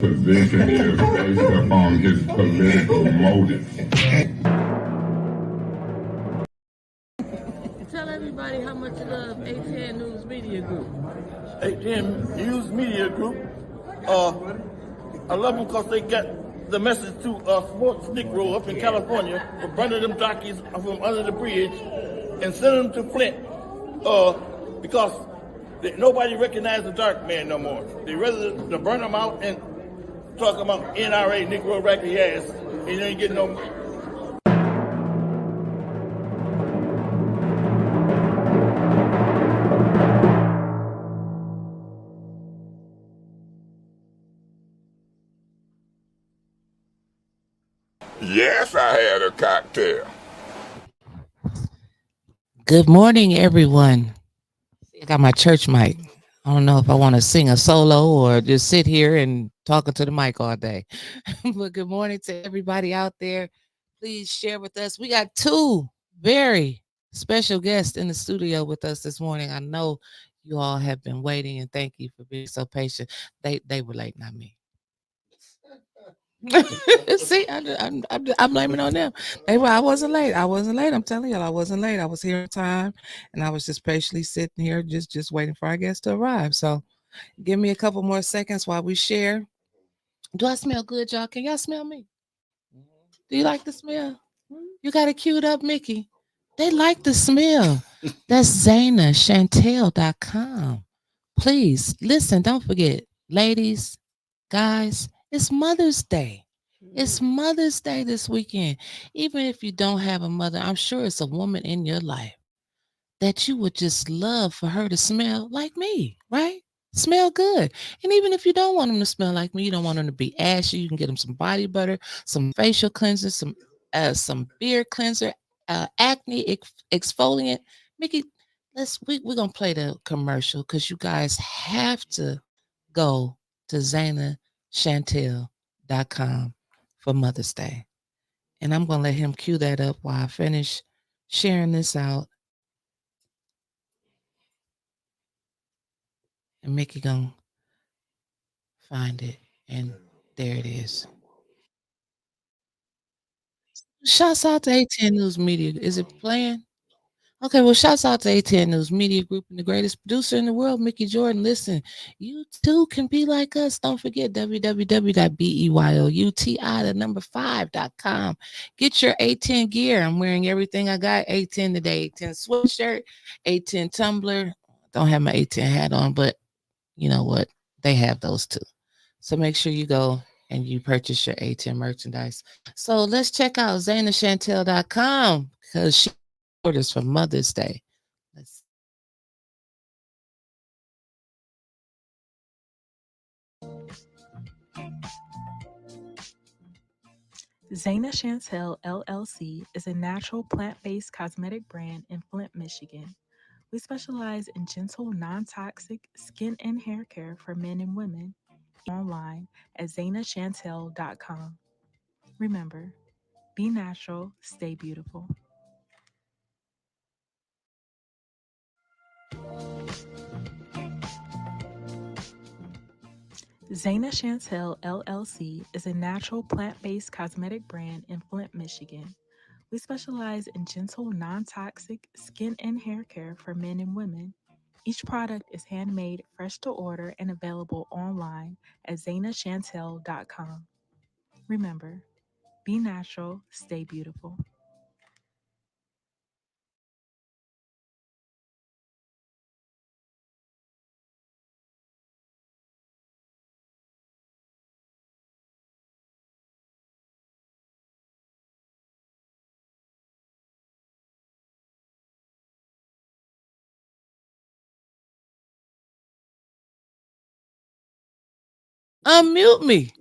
Position is based upon his political motive. Tell everybody how much you love ATN News Media Group. ATN News Media Group. I love them because they get the message to sports Negro up in California for burning them jockeys from under the bridge and sending them to Flint because nobody recognizes the dark man no more. They rather to burn them out and talk about NRA, Negro racket ass, and you ain't getting no. Yes, I had a cocktail. Good morning, everyone. I got my church mic. I don't know if I want to sing a solo or just sit here and talking to the mic all day. But good morning to everybody out there. Please share with us. We got two very special guests in the studio with us this morning. I know you all have been waiting, and thank you for being so patient. They were late, not me. See, I'm blaming on them. I wasn't late. I'm telling y'all, I wasn't late. I was here on time, and I was just patiently sitting here, just waiting for our guests to arrive. So, give me a couple more seconds while we share. Do I smell good, y'all? Can y'all smell me? Do you like the smell? You got it queued up, Mickey. They like the smell. That's ZanaChantel.com. Please listen. Don't forget, ladies, guys. It's Mother's Day. It's Mother's Day this weekend. Even if you don't have a mother, I'm sure it's a woman in your life that you would just love for her to smell like me, right? Smell good. And even if you don't want them to smell like me, you don't want them to be ashy, you can get them some body butter, some facial cleanser, some beard cleanser, acne exfoliant. Mickey, we're gonna play the commercial because you guys have to go to ZanaChantel.com for Mother's Day. And I'm gonna let him cue that up while I finish sharing this out. And Mickey gonna find it. And there it is. Shouts out to ATN News Media. Is it playing? Okay, well, shouts out to ATN News Media Group and the greatest producer in the world, Mickey Jordan. Listen, you too can be like us. Don't forget www.beyouti5.com. Get your A10 gear. I'm wearing everything I got. A10 today, A10 sweatshirt, A10 tumbler. Don't have my A10 hat on, but you know what? They have those too. So make sure you go and you purchase your A10 merchandise. So let's check out ZanaChantel.com because she orders for Mother's Day. Let's Zana Chantel LLC is a natural plant-based cosmetic brand in Flint, Michigan. We specialize in gentle, non-toxic skin and hair care for men and women. Online at zanachantel.com. Remember, be natural, stay beautiful. Zana Chantel LLC is a natural plant-based cosmetic brand in Flint, Michigan. We specialize in gentle, non-toxic skin and hair care for men and women. Each product is handmade, fresh to order, and available online at zanachantel.com. Remember, be natural, stay beautiful. unmute me.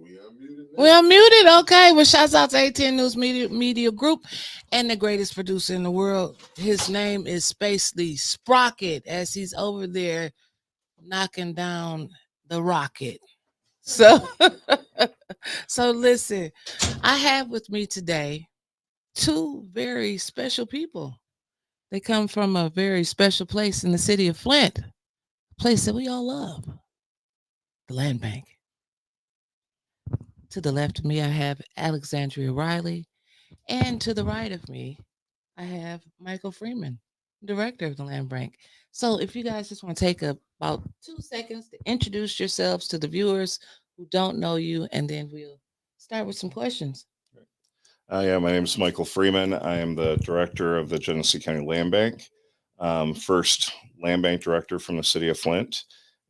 We unmuted. Okay. Well, shouts out to ATN News Media Group and the greatest producer in the world. His name is Spacely Sprocket as he's over there knocking down the rocket. So, so listen, I have with me today two very special people. They come from a very special place in the city of Flint, a place that we all love, the Landbank. To the left of me, I have Alexandria Riley. And to the right of me, I have Michael Freeman, director of the Land Bank. So if you guys just want to take about 2 seconds to introduce yourselves to the viewers who don't know you, and then we'll start with some questions. Yeah, my name is Michael Freeman. I am the director of the Genesee County Land Bank, first land bank director from the city of Flint.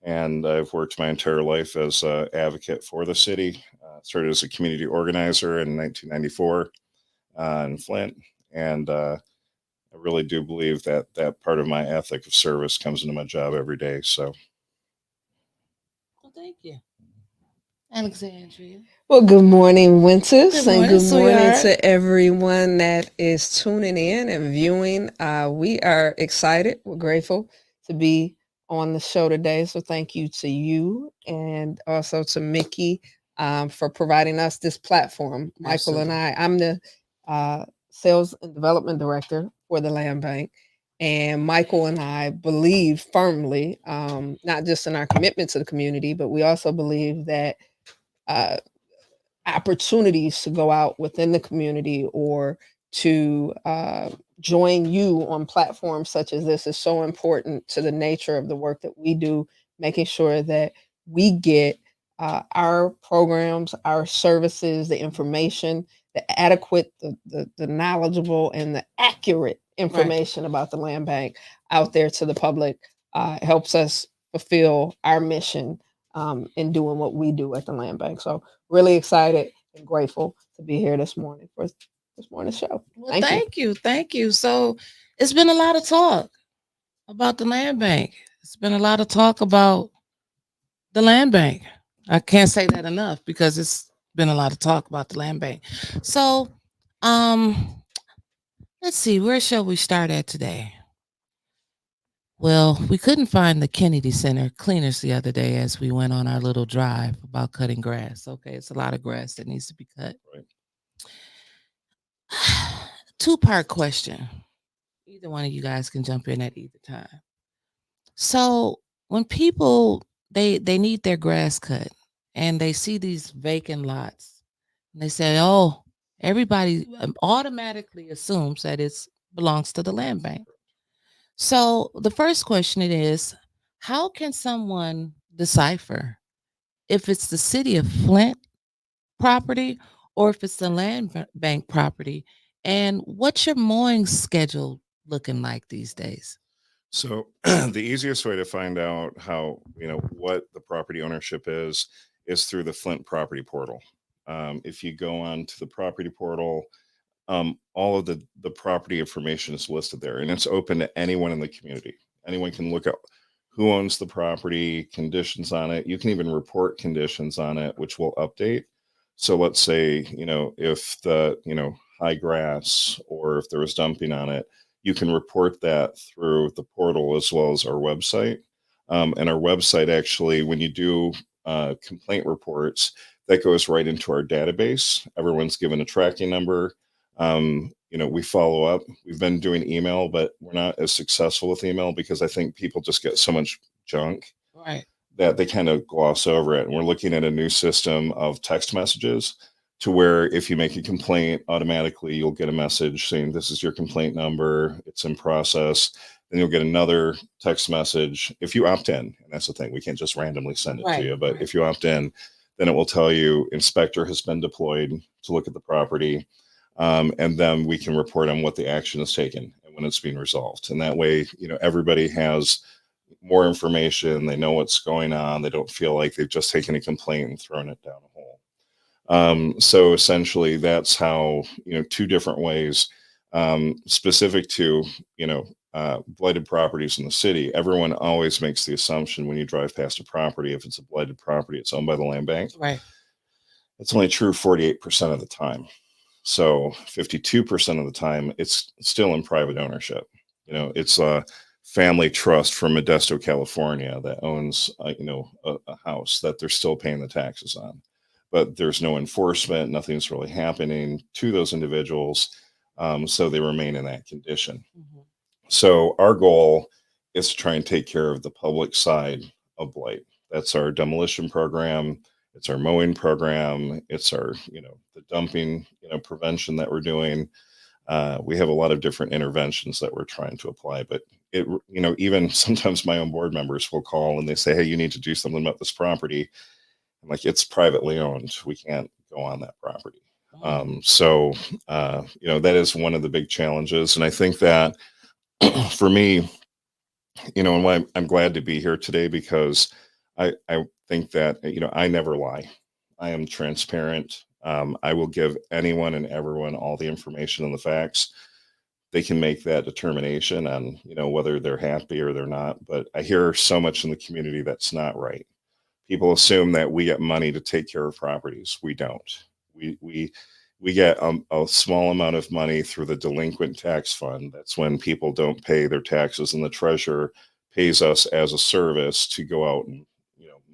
And I've worked my entire life as an advocate for the city. Started as a community organizer in 1994 in Flint. And I really do believe that that part of my ethic of service comes into my job every day. So, Well, thank you, Alexandria. Well, good morning, Winters, Good and morning, good morning sweetheart. to everyone that is tuning in and viewing. We are excited. We're grateful to be on the show today. So, thank you to you and also to Mickey for providing us this platform. Michael and I'm the sales and development director for the Land Bank. And Michael and I believe firmly, not just in our commitment to the community, but we also believe that. Uh, Opportunities to go out within the community or to join you on platforms such as this is so important to the nature of the work that we do, making sure that we get our programs, our services, the information, the adequate, the knowledgeable, and the accurate information about the land bank out there to the public helps us fulfill our mission in doing what we do at the land bank. So really excited and grateful to be here this morning for this morning's show. Well, thank you. So it's been a lot of talk about the land bank. It's been a lot of talk about the land bank. I can't say that enough because it's been a lot of talk about the land bank. So, um, let's see, where shall we start at today? Well, we couldn't find the Kennedy Center cleaners the other day as we went on our little drive about cutting grass. Okay, it's a lot of grass that needs to be cut. right. Two-part question. Either one of you guys can jump in at either time. So when people they need their grass cut and they see these vacant lots and they say, "Oh, everybody automatically assumes that it belongs to the land bank." So the first question it is, how can someone decipher if it's the city of Flint property or if it's the bank property? And what's your mowing schedule looking like these days? So the easiest way to find out how, what the property ownership is through the Flint property portal. If you go on to the property portal, all of the property information is listed there, and it's open to anyone in the community. Anyone can look at who owns the property, conditions on it. You can even report conditions on it, which will update. So let's say, if the, high grass or if there was dumping on it, you can report that through the portal as well as our website. And our website actually, when you do complaint reports, that goes right into our database. Everyone's given a tracking number. We follow up. We've been doing email, but we're not as successful with email because I think people just get so much junk Right. that they kind of gloss over it. And we're looking at a new system of text messages to where if you make a complaint, automatically you'll get a message saying this is your complaint number, it's in process. Then you'll get another text message if you opt in. And that's the thing, we can't just randomly send it to you. But if you opt in, then it will tell you inspector has been deployed to look at the property. And then we can report on what the action is taken and when it's being resolved. And that way, everybody has more information. They know what's going on. They don't feel like they've just taken a complaint and thrown it down a hole. So essentially, that's how, two different ways specific to, blighted properties in the city. Everyone always makes the assumption when you drive past a property, if it's a blighted property, it's owned by the land bank. Right. It's only true 48% of the time. So 52% of the time, it's still in private ownership. It's a family trust from Modesto, California that owns, a house that they're still paying the taxes on. But there's no enforcement. Nothing's really happening to those individuals. So they remain in that condition. Mm-hmm. So our goal is to try and take care of the public side of blight. That's our demolition program. It's our mowing program. It's our, the dumping, prevention that we're doing. We have a lot of different interventions that we're trying to apply, but even sometimes my own board members will call and they say, hey, you need to do something about this property. I'm like, it's privately owned. We can't go on that property. So, that is one of the big challenges. And I think that for me, and why I'm glad to be here today, because I think that, I never lie. I am transparent. I will give anyone and everyone all the information and the facts. They can make that determination on, whether they're happy or they're not. But I hear so much in the community that's not right. People assume that we get money to take care of properties. We don't. We get a small amount of money through the delinquent tax fund. That's when people don't pay their taxes, and the treasurer pays us as a service to go out and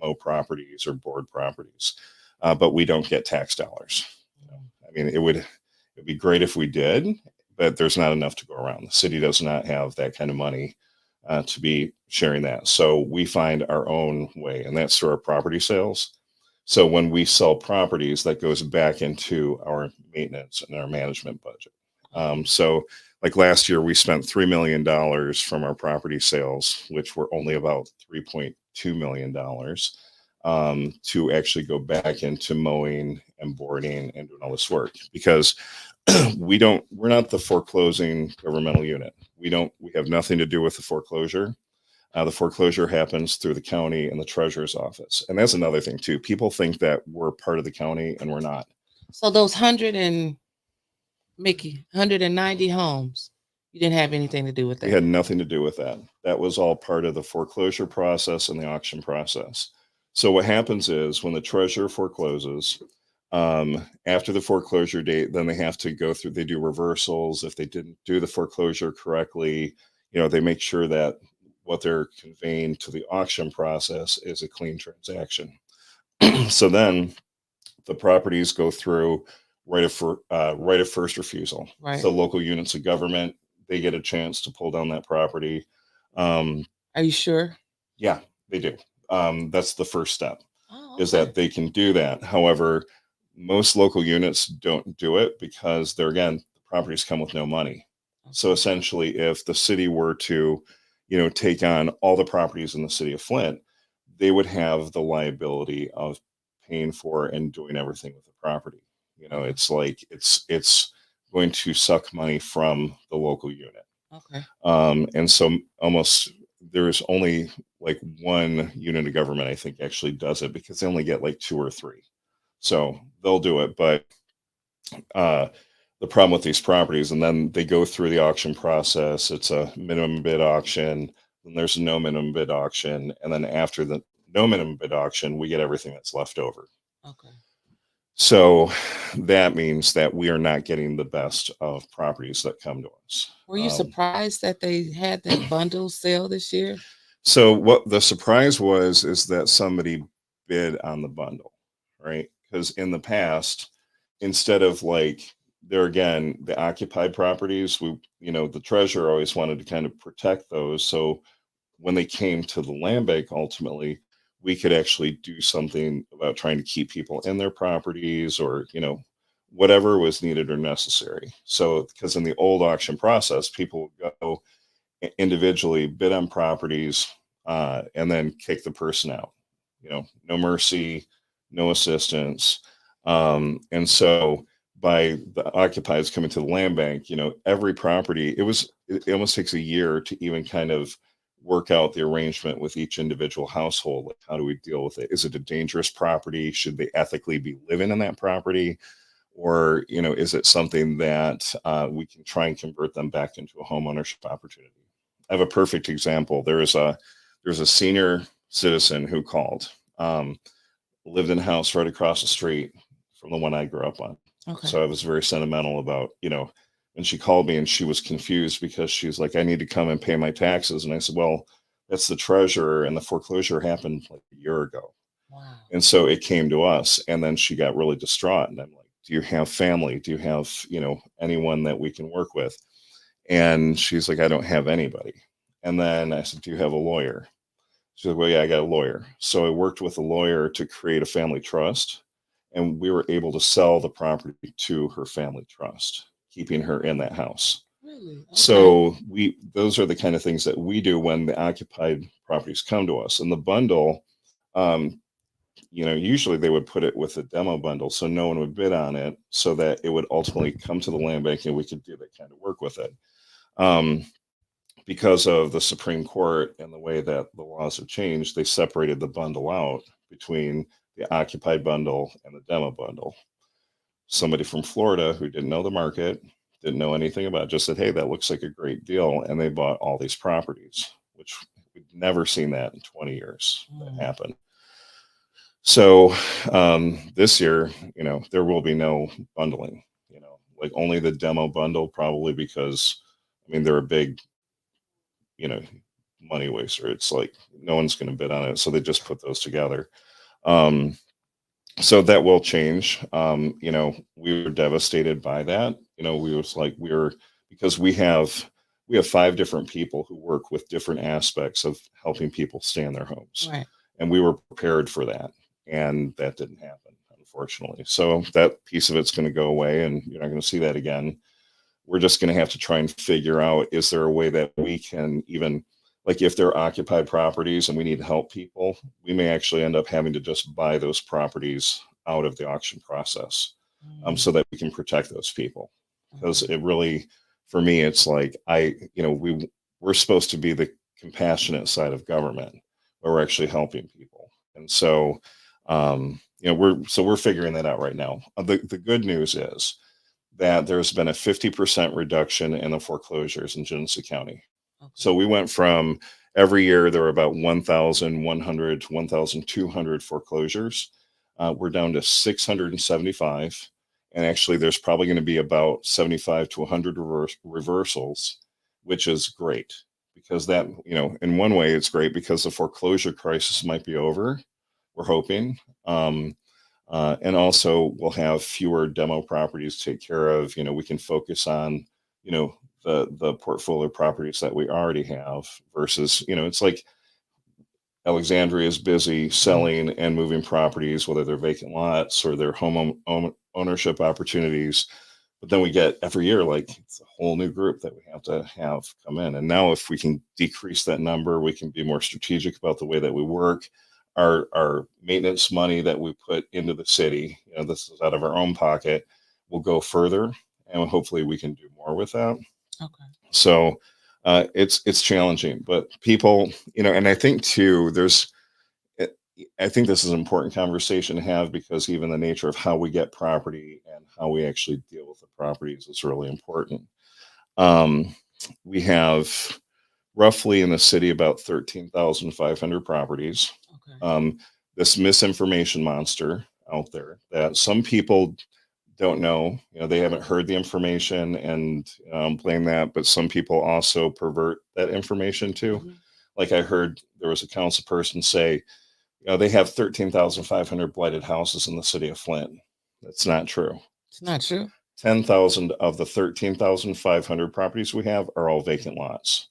mow properties or board properties. But we don't get tax dollars. I mean, it'd be great if we did, but there's not enough to go around. The city does not have that kind of money to be sharing that. So we find our own way, and that's through our property sales. So when we sell properties, that goes back into our maintenance and our management budget. So like last year, we spent $3 million from our property sales, which were only about $3.2 million, to actually go back into mowing and boarding and doing all this work, because we're not the foreclosing governmental unit. We have nothing to do with the foreclosure. The foreclosure happens through the county and the treasurer's office. And that's another thing too. People think that we're part of the county, and we're not. So those 190 homes, you didn't have anything to do with that? We had nothing to do with that. That was all part of the foreclosure process and the auction process. So what happens is when the treasurer forecloses, after the foreclosure date, then they have to go through, they do reversals. If they didn't do the foreclosure correctly, they make sure that what they're conveying to the auction process is a clean transaction. So then the properties go through right of first refusal. Right. So local units of government, they get a chance to pull down that property. Are you sure? Yeah, they do. That's the first step. Oh, Is okay. that they can do that. However, most local units don't do it because the properties come with no money. So essentially, if the city were to, take on all the properties in the city of Flint, they would have the liability of paying for and doing everything with the property. It's like it's going to suck money from the local unit. Okay. And so almost there's only like one unit of government, I think, actually does it, because they only get like 2 or 3. So they'll do it. But the problem with these properties, and then they go through the auction process. It's a minimum bid auction, then there's a no minimum bid auction, and then after the no minimum bid auction, we get everything that's left over. Okay. So that means that we are not getting the best of properties that come to us. Were you surprised that they had that bundle sale this year? So what the surprise was is that somebody bid on the bundle, right? Because in the past, instead of like the occupied properties, the treasurer always wanted to kind of protect those. So when they came to the land bank, ultimately, we could actually do something about trying to keep people in their properties, or, whatever was needed or necessary. So, because in the old auction process, people would go individually bid on properties, and then kick the person out, no mercy, no assistance. And so by the occupieds coming to the land bank, every property, it almost takes a year to even kind of work out the arrangement with each individual household. Like, how do we deal with it? Is it a dangerous property? Should they ethically be living in that property? Or, is it something that we can try and convert them back into a home ownership opportunity? I have a perfect example. There's a senior citizen who called, lived in a house right across the street from the one I grew up on. Okay. So I was very sentimental about, and she called me and she was confused because she's like, I need to come and pay my taxes. And I said, well, that's the treasurer, and the foreclosure happened like a year ago. Wow. And so it came to us, and then she got really distraught. And I'm like, do you have family? Do you have, anyone that we can work with? And she's like, I don't have anybody. And then I said, do you have a lawyer? She said, well, yeah, I got a lawyer. So I worked with a lawyer to create a family trust, and we were able to sell the property to her family trust, keeping her in that house. Really? Okay. So those are the kind of things that we do when the occupied properties come to us. And the bundle, um, usually they would put it with a demo bundle so no one would bid on it, so that it would ultimately come to the land bank and we could do that kind of work with it. Because of the Supreme Court and the way that the laws have changed, they separated the bundle out between the occupied bundle and the demo bundle. Somebody from Florida who didn't know the market, didn't know anything about it, just said, hey, that looks like a great deal. And they bought all these properties, which we've never seen that in 20 years that happen. So this year, there will be no bundling, like only the demo bundle, probably because, they're a big, money waster. It's like no one's going to bid on it. So they just put those together. So that will change. We were devastated by that. Because we have 5 different people who work with different aspects of helping people stay in their homes. Right. And we were prepared for that. And that didn't happen, unfortunately. So that piece of it's going to go away, and you're not going to see that again. We're just going to have to try and figure out, is there a way that we can even, like if they're occupied properties and we need to help people, we may actually end up having to just buy those properties out of the auction process, so that we can protect those people. Because it really, for me, it's like we're supposed to be the compassionate side of government, where we're actually helping people. And so, we're figuring that out right now. The good news is that there's been a 50% reduction in the foreclosures in Genesee County. Okay. So we went from every year there were about 1,100 to 1,200 foreclosures. We're down to 675. And actually, there's probably going to be about 75 to 100 reversals, which is great, because that, in one way, it's great because the foreclosure crisis might be over. We're hoping. And also we'll have fewer demo properties to take care of. We can focus on, the portfolio properties that we already have versus, it's like Alexandria is busy selling and moving properties, whether they're vacant lots or they're ownership opportunities. But then we get every year, like it's a whole new group that we have to have come in. And now if we can decrease that number, we can be more strategic about the way that we work. Our maintenance money that we put into the city, this is out of our own pocket, will go further, and hopefully we can do more with that. Okay. So it's challenging, but people, and I think too, I think this is an important conversation to have, because even the nature of how we get property and how we actually deal with the properties is really important. We have roughly in the city about 13,500 properties. Okay. This misinformation monster out there that some people don't know, they haven't heard the information and blame that, but some people also pervert that information too. Mm-hmm. Like I heard there was a council person say, they have 13,500 blighted houses in the city of Flint. That's not true. It's not true. 10,000 of the 13,500 properties we have are all vacant lots.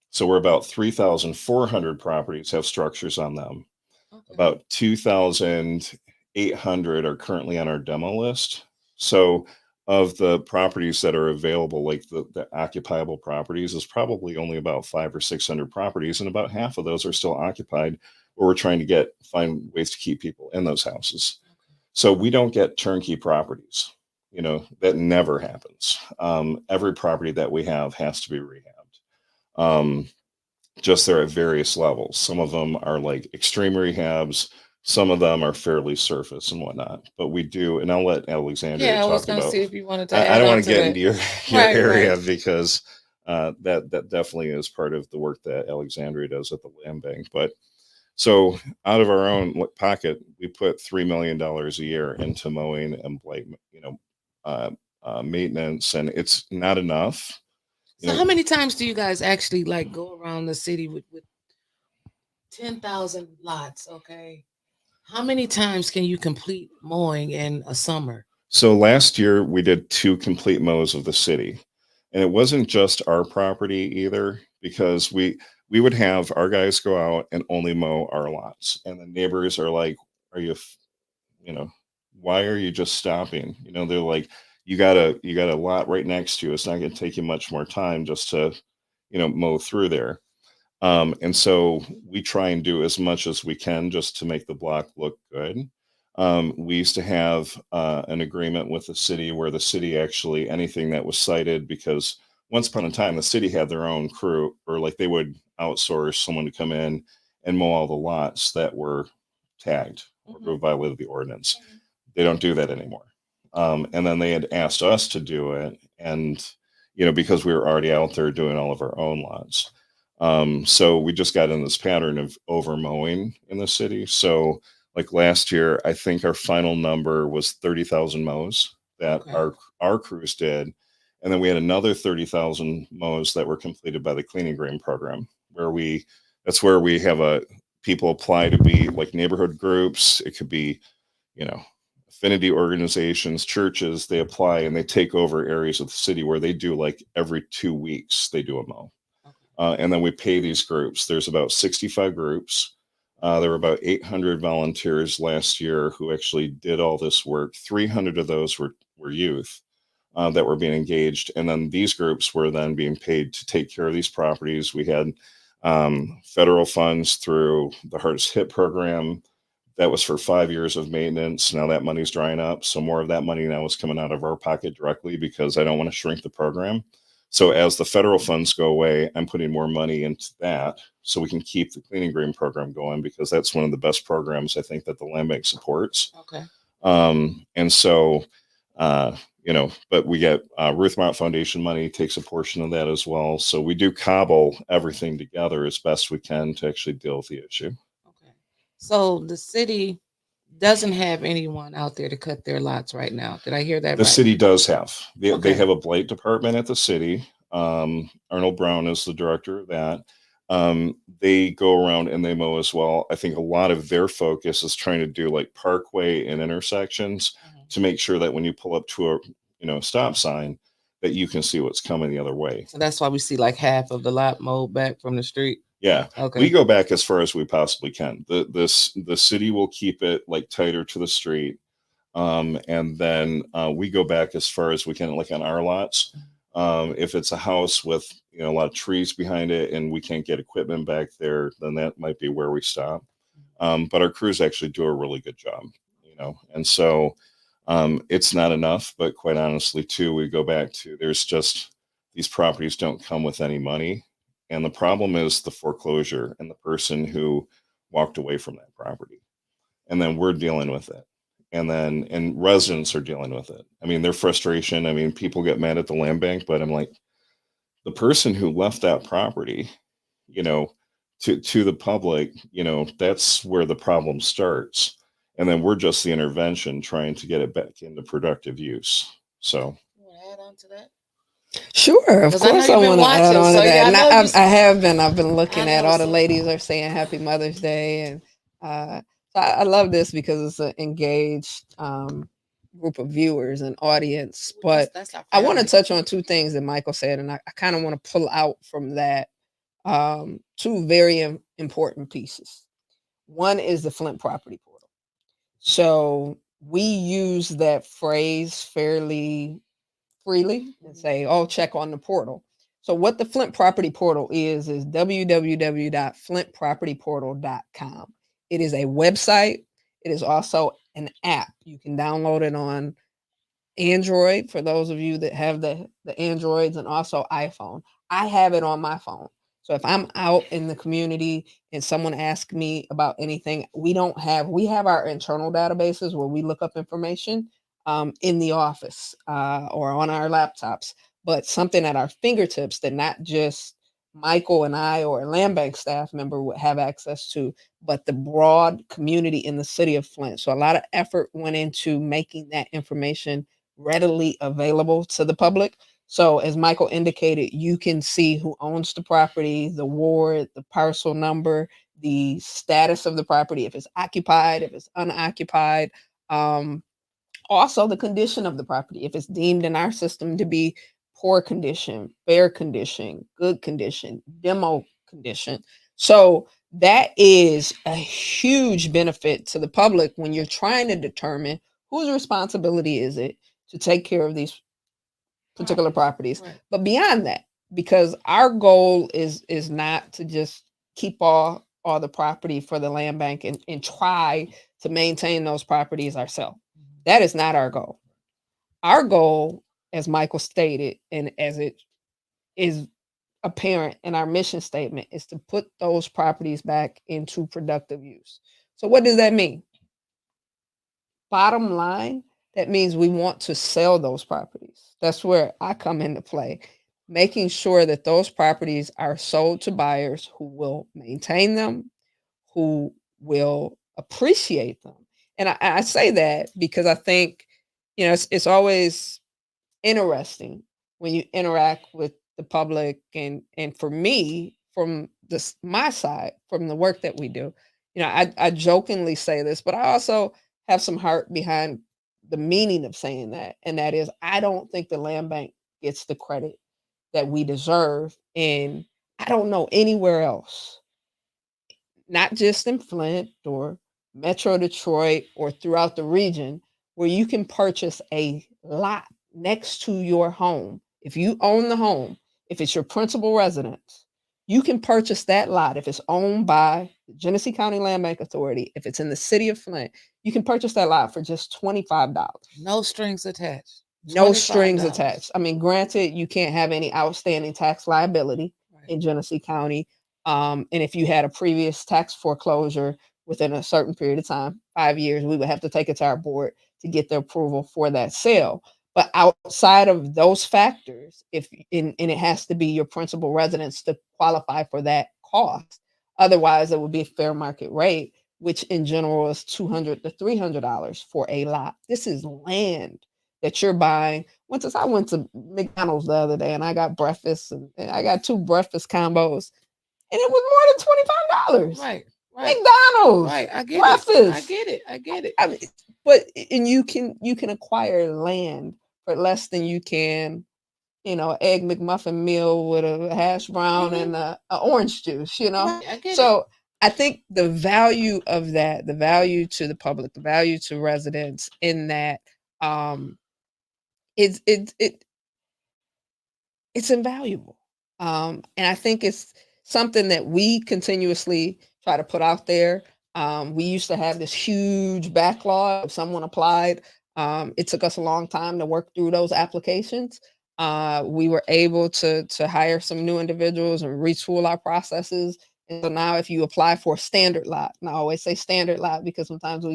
So we're about 3,400 properties have structures on them. Okay. About 2,800 are currently on our demo list. So of the properties that are available, like the occupiable properties, is probably only about 500 or 600 properties, and about half of those are still occupied, where we're trying to find ways to keep people in those houses. Okay. So we don't get turnkey properties. That never happens. Every property that we have has to be rehabbed. Just they're at various levels. Some of them are like extreme rehabs. Some of them are fairly surface and whatnot. But we do, and I'll let Alexandria talk about. I was going to see if you wanted to. I don't want to get into your right, area, right. Because that definitely is part of the work that Alexandria does at the Landbank. But so out of our own pocket, we put $3 million a year into mowing and blight, maintenance, and it's not enough. So how many times do you guys actually go around the city with 10,000 lots? Okay. How many times can you complete mowing in a summer? So last year we did 2 complete mows of the city, and it wasn't just our property either, because we would have our guys go out and only mow our lots, and the neighbors are like, "Are you, you know, why are you just stopping?" They're like, you got a lot right next to you. It's not going to take you much more time just to, mow through there. And so we try and do as much as we can just to make the block look good. We used to have an agreement with the city where the city actually, anything that was cited, because once upon a time, the city had their own crew, or like they would outsource someone to come in and mow all the lots that were tagged or who violated the ordinance. They don't do that anymore. And then they had asked us to do it. And, because we were already out there doing all of our own lots. So we just got in this pattern of over mowing in the city. So like last year, I think our final number was 30,000 mows that Okay. our crews did. And then we had another 30,000 mows that were completed by the cleaning green program, that's where we have people apply to be like neighborhood groups. It could be, you know, affinity organizations, churches, they apply and they take over areas of the city where they do like every 2 weeks, they do a mow. And then we pay these groups. There's about 65 groups. There were about 800 volunteers last year who actually did all this work. 300 of those were youth that were being engaged. And then these groups were then being paid to take care of these properties. We had federal funds through the Hardest Hit program. That was for 5 years of maintenance. Now that money's drying up. So more of that money now is coming out of our pocket directly because I don't want to shrink the program. So as the federal funds go away, I'm putting more money into that so we can keep the cleaning green program going, because that's one of the best programs I think that the Landbank supports. Okay. And so, but we get Ruth Mount Foundation money takes a portion of that as well. So we do cobble everything together as best we can to actually deal with the issue. Okay. So the city doesn't have anyone out there to cut their lots right now. Did I hear that The right? city does have. They Okay. have a blight department at the city. Arnold Brown is the director of that. They go around and they mow as well. I think a lot of their focus is trying to do like parkway and intersections to make sure that when you pull up to a stop sign, that you can see what's coming the other way. So that's why we see like half of the lot mowed back from the street. Yeah. Okay. We go back as far as we possibly can. The city will keep it like tighter to the street. And then we go back as far as we can, like on our lots. If it's a house with a lot of trees behind it and we can't get equipment back there, then that might be where we stop. But our crews actually do a really good job, and so it's not enough. But quite honestly, too, we go back to there's just these properties don't come with any money, and the problem is the foreclosure and the person who walked away from that property, and then we're dealing with it. And residents are dealing with it. I mean, their frustration. I mean, people get mad at the land bank, but I'm like, the person who left that property, you know, to the public, that's where the problem starts. And then we're just the intervention trying to get it back into productive use. So You want to add on to that? Sure, of 'Cause I know course I you've been want to add watching, on to so that. yeah, I And know you. I have been. I've been looking I at know. all the So ladies are saying Happy Mother's Day, and so I love this because it's an engaged group of viewers and audience. But that's our I want to family. touch on two things that Michael said, and I kind of want to pull out from that two very important pieces. One is the Flint property portal. So we use that phrase fairly freely and say, oh, check on the portal. So what the Flint property portal is www.flintpropertyportal.com. It is a website. It is also an app. You can download it on Android for those of you that have the Androids, and also iPhone. I have it on my phone. So if I'm out in the community and someone asks me about anything, we have our internal databases where we look up information in the office or on our laptops, but something at our fingertips that not just Michael and I or a land bank staff member would have access to, but the broad community in the city of Flint. So a lot of effort went into making that information readily available to the public. So as Michael indicated, you can see who owns the property, the ward, the parcel number, the status of the property, if it's occupied, if it's unoccupied, also the condition of the property, if it's deemed in our system to be poor condition, fair condition, good condition, demo condition. So that is a huge benefit to the public when you're trying to determine whose responsibility is it to take care of these particular properties. Right. But beyond that, because our goal is not to just keep all the property for the land bank and try to maintain those properties ourselves. That is not our goal. Our goal, as Michael stated, and as it is apparent in our mission statement, is to put those properties back into productive use. So what does that mean? Bottom line, that means we want to sell those properties. That's where I come into play, making sure that those properties are sold to buyers who will maintain them, who will appreciate them. And I say that because I think, it's always interesting when you interact with the public, and for me, from my side, from the work that we do, I jokingly say this, but I also have some heart behind the meaning of saying that, and that is, I don't think the land bank gets the credit that we deserve, and I don't know anywhere else, not just in Flint or Metro Detroit or throughout the region, where you can purchase a lot next to your home. If you own the home, if it's your principal residence, you can purchase that lot. If it's owned by the Genesee County Land Bank Authority, if it's in the city of Flint, you can purchase that lot for just $25. No strings attached. No strings $25. attached. I mean, granted, you can't have any outstanding tax liability Right. in Genesee County. And if you had a previous tax foreclosure within a certain period of time, 5 years, we would have to take it to our board to get the approval for that sale. But outside of those factors, and it has to be your principal residence to qualify for that cost. Otherwise, it would be a fair market rate, which in general is $200 to $300 for a lot. This is land that you're buying. I went to McDonald's the other day and I got breakfast, and I got 2 breakfast combos, and it was more than $25. Right. Right. McDonald's. Right. I get breakfast. it. I get it. I get it. I mean, but and you can acquire land for less than you can, egg McMuffin meal with a hash brown and a orange juice. Right, I get So I think the value of that, the value to the public, the value to residents in that, it's invaluable. And I think it's something that we continuously try to put out there. We used to have this huge backlog. If someone applied, it took us a long time to work through those applications. We were able to hire some new individuals and retool our processes. And so now if you apply for a standard lot, and I always say standard lot because sometimes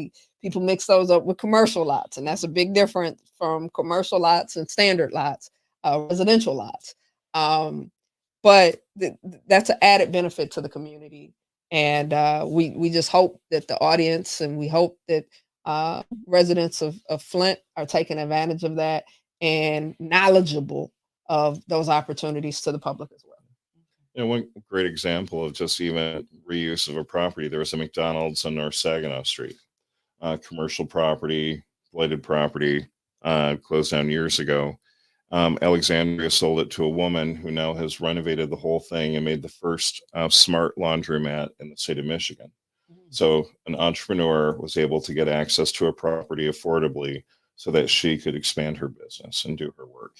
people mix those up with commercial lots, and that's a big difference from commercial lots and standard lots, residential lots. But that's an added benefit to the community. And we just hope that the audience, and we hope that residents of Flint are taking advantage of that and knowledgeable of those opportunities to the public as well. One great example of just even reuse of a property, there was a McDonald's on North Saginaw Street, commercial property, blighted property, closed down years ago. Alexandria sold it to a woman who now has renovated the whole thing and made the first smart laundromat in the state of Michigan. So an entrepreneur was able to get access to a property affordably so that she could expand her business and do her work.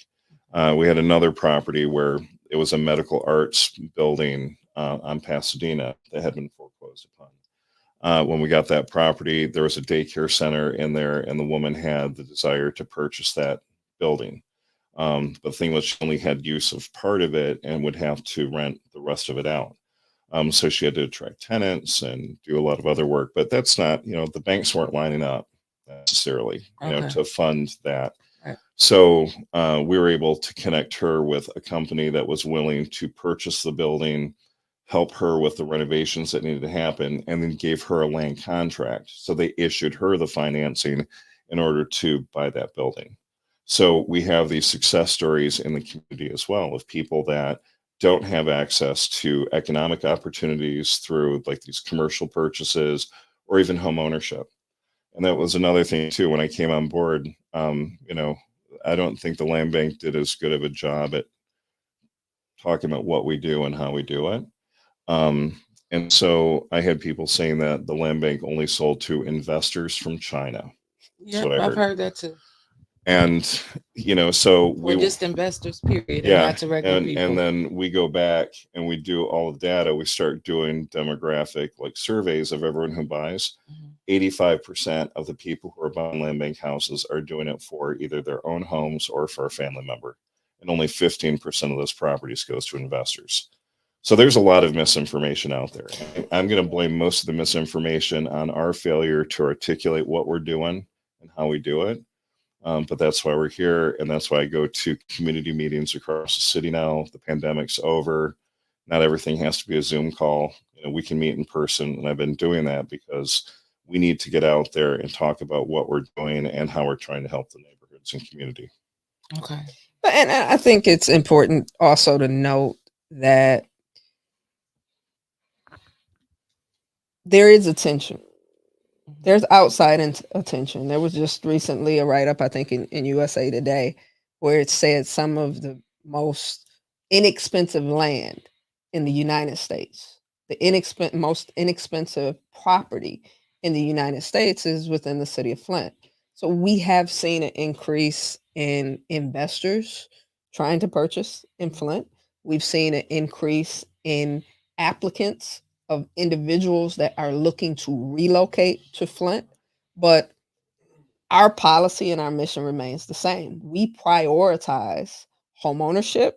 We had another property where it was a medical arts building on Pasadena that had been foreclosed upon. When we got that property, there was a daycare center in there, and the woman had the desire to purchase that building. The thing was, she only had use of part of it and would have to rent the rest of it out. So she had to attract tenants and do a lot of other work. But that's not, the banks weren't lining up necessarily, to fund that. Right. So we were able to connect her with a company that was willing to purchase the building, help her with the renovations that needed to happen, and then gave her a land contract. So they issued her the financing in order to buy that building. So we have these success stories in the community as well of people that don't have access to economic opportunities through like these commercial purchases or even home ownership. And that was another thing too, when I came on board, I don't think the land bank did as good of a job at talking about what we do and how we do it. And so I had people saying that the land bank only sold to investors from China. That's Yep, what I I've heard. heard that too. And so Or we, just investors, period, and yeah, not to regular and people. then we go back and we do all the data. We start doing demographic like surveys of everyone who buys. Mhm. 85% of the people who are buying land bank houses are doing it for either their own homes or for a family member. And only 15% of those properties goes to investors. So there's a lot of misinformation out there. I'm going to blame most of the misinformation on our failure to articulate what we're doing and how we do it. But that's why we're here. And that's why I go to community meetings across the city now. The pandemic's over. Not everything has to be a Zoom call. We can meet in person. And I've been doing that because we need to get out there and talk about what we're doing and how we're trying to help the neighborhoods and community. Okay. And I think it's important also to note that there is attention. There's outside attention. There was just recently a write up, I think, in USA Today, where it said some of the most inexpensive land in the United States, the most inexpensive property in the United States is within the city of Flint. So we have seen an increase in investors trying to purchase in Flint. We've seen an increase in applicants of individuals that are looking to relocate to Flint, but our policy and our mission remains the same. We prioritize homeownership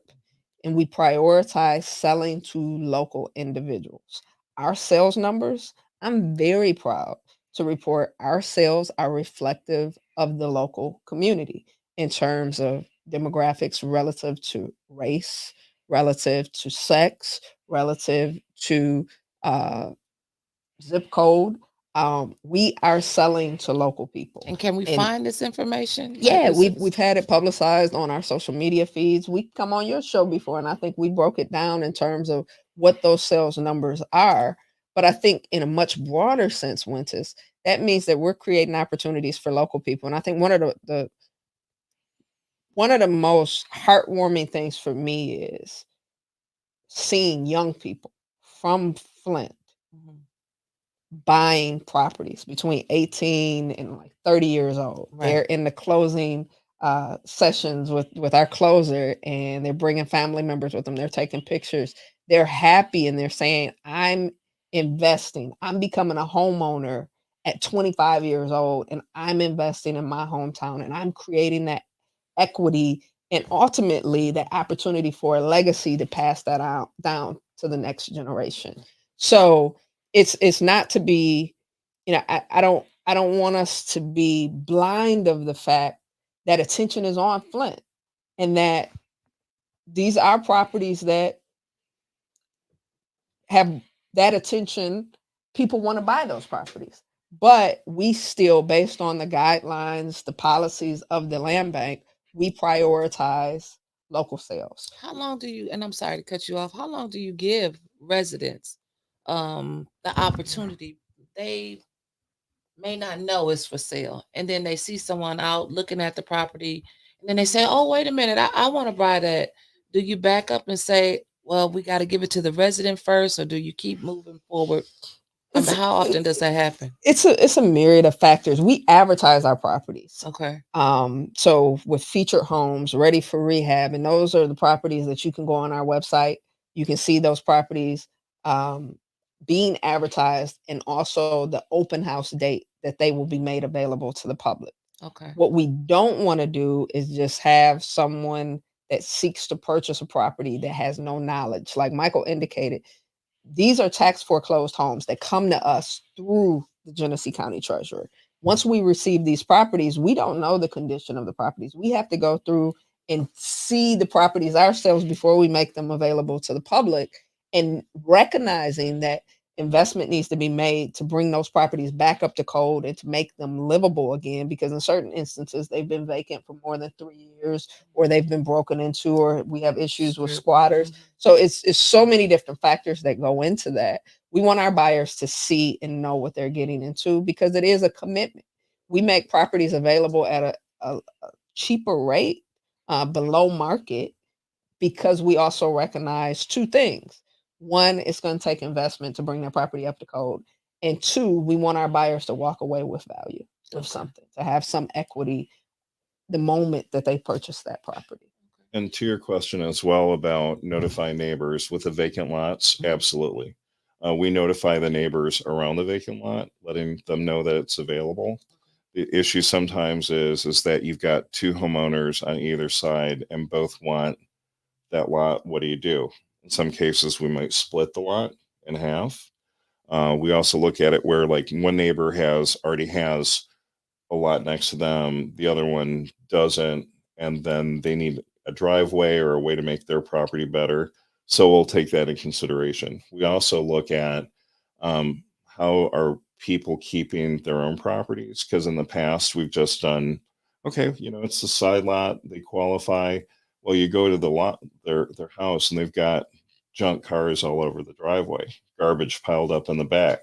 and we prioritize selling to local individuals. Our sales numbers, I'm very proud to report our sales are reflective of the local community in terms of demographics relative to race, relative to sex, relative to uh, zip code. We are selling to local people. And can we And find this information? yeah, this we've is- we've had it publicized on our social media feeds. We come on your show before, and I think we broke it down in terms of what those sales numbers are. But I think in a much broader sense, Winters, that means that we're creating opportunities for local people. And I think one of the most heartwarming things for me is seeing young people from Flint Mhm. buying properties between 18 and like 30 years old. Right. They're in the closing sessions with our closer, and they're bringing family members with them. They're taking pictures. They're happy and they're saying, I'm investing. I'm becoming a homeowner at 25 years old, and I'm investing in my hometown, and I'm creating that equity and ultimately the opportunity for a legacy to pass that out down to the next generation. So it's not to be, I don't want us to be blind of the fact that attention is on Flint and that these are properties that have that attention. People want to buy those properties, but we still, based on the guidelines, the policies of the land bank, we prioritize local sales. How long do you, and I'm sorry to cut you off, how long do you give residents the opportunity? They may not know it's for sale. And then they see someone out looking at the property and then they say, oh, wait a minute, I want to buy that. Do you back up and say, well, we got to give it to the resident first, or do you keep moving forward? How often does that happen? It's a myriad of factors. We advertise our properties. Okay. So with featured homes ready for rehab, and those are the properties that you can go on our website. You can see those properties being advertised, and also the open house date that they will be made available to the public. Okay. What we don't want to do is just have someone that seeks to purchase a property that has no knowledge. Like Michael indicated, these are tax foreclosed homes that come to us through the Genesee County Treasurer. Once we receive these properties, we don't know the condition of the properties. We have to go through and see the properties ourselves before we make them available to the public, and recognizing that investment needs to be made to bring those properties back up to code and to make them livable again, because in certain instances they've been vacant for more than 3 years, or they've been broken into, or we have issues with squatters. So it's so many different factors that go into that. We want our buyers to see and know what they're getting into, because it is a commitment. We make properties available at a cheaper rate, below market, because we also recognize two things. one, it's going to take investment to bring their property up to code. And two, we want our buyers to walk away with value, with something, to have some equity the moment that they purchase that property. And to your question as well about notifying neighbors with the vacant lots, absolutely. We notify the neighbors around the vacant lot, letting them know that it's available. The issue sometimes is that you've got two homeowners on either side and both want that lot. What do you do? In some cases, we might split the lot in half. We also look at it where like one neighbor already has a lot next to them, the other one doesn't, and then they need a driveway or a way to make their property better. So we'll take that in consideration. We also look at how are people keeping their own properties, because in the past we've just done, okay, it's the side lot, they qualify. Well, you go to the lot, their house, and they've got junk cars all over the driveway, garbage piled up in the back.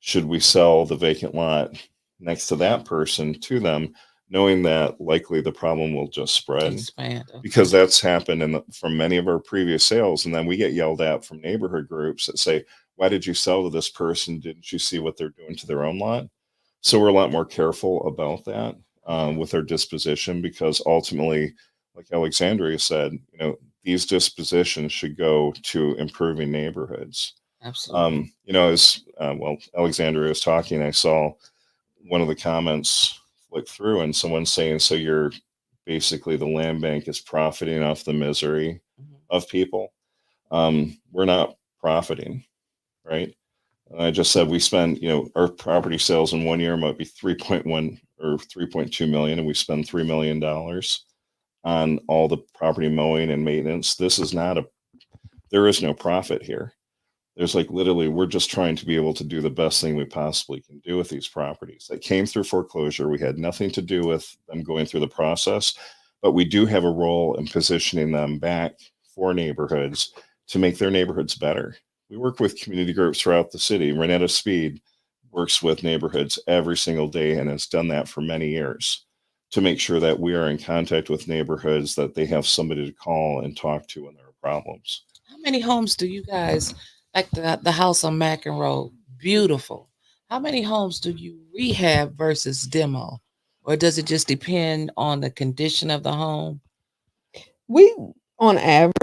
Should we sell the vacant lot next to that person to them, knowing that likely the problem will just spread? Expand. Okay. Because that's happened from many of our previous sales. And then we get yelled at from neighborhood groups that say, why did you sell to this person? Didn't you see what they're doing to their own lot? So we're a lot more careful about that with our disposition, because ultimately, like Alexandria said, these dispositions should go to improving neighborhoods. Absolutely. As Alexandria was talking, I saw one of the comments flick through and someone saying, so you're basically the land bank is profiting off the misery of people. We're not profiting, right? I just said we spend, our property sales in 1 year might be 3.1 or 3.2 million, and we spend $3 million on all the property mowing and maintenance. There is no profit here. There's like literally, we're just trying to be able to do the best thing we possibly can do with these properties that came through foreclosure. We had nothing to do with them going through the process, but we do have a role in positioning them back for neighborhoods to make their neighborhoods better. We work with community groups throughout the city. Renetta Speed works with neighborhoods every single day and has done that for many years to make sure that we are in contact with neighborhoods, that they have somebody to call and talk to when there are problems. How many homes do you guys, like the house on Mackin Road, beautiful? How many homes do you rehab versus demo? Or does it just depend on the condition of the home? We, on average,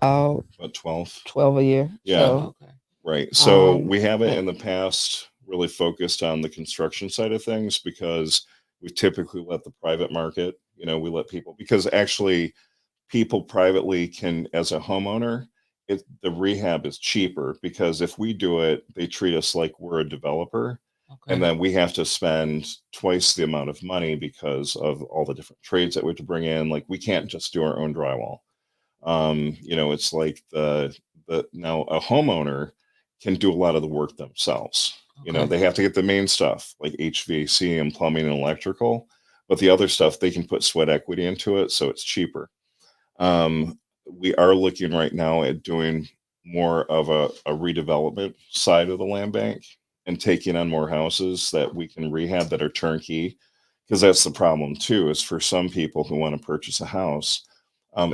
about About 12. 12 a year. Yeah. So, Okay. Right. So Um, we haven't and- in the past really focused on the construction side of things, because we typically let the private market, we let people, because actually people privately can, as a homeowner, the rehab is cheaper, because if we do it, they treat us like we're a developer. Okay. And then we have to spend twice the amount of money because of all the different trades that we have to bring in. Like, we can't just do our own drywall. It's like now a homeowner can do a lot of the work themselves. Okay. They have to get the main stuff like HVAC and plumbing and electrical, but the other stuff they can put sweat equity into it, so it's cheaper. We are looking right now at doing more of a redevelopment side of the land bank and taking on more houses that we can rehab that are turnkey, because that's the problem too, is for some people who want to purchase a house,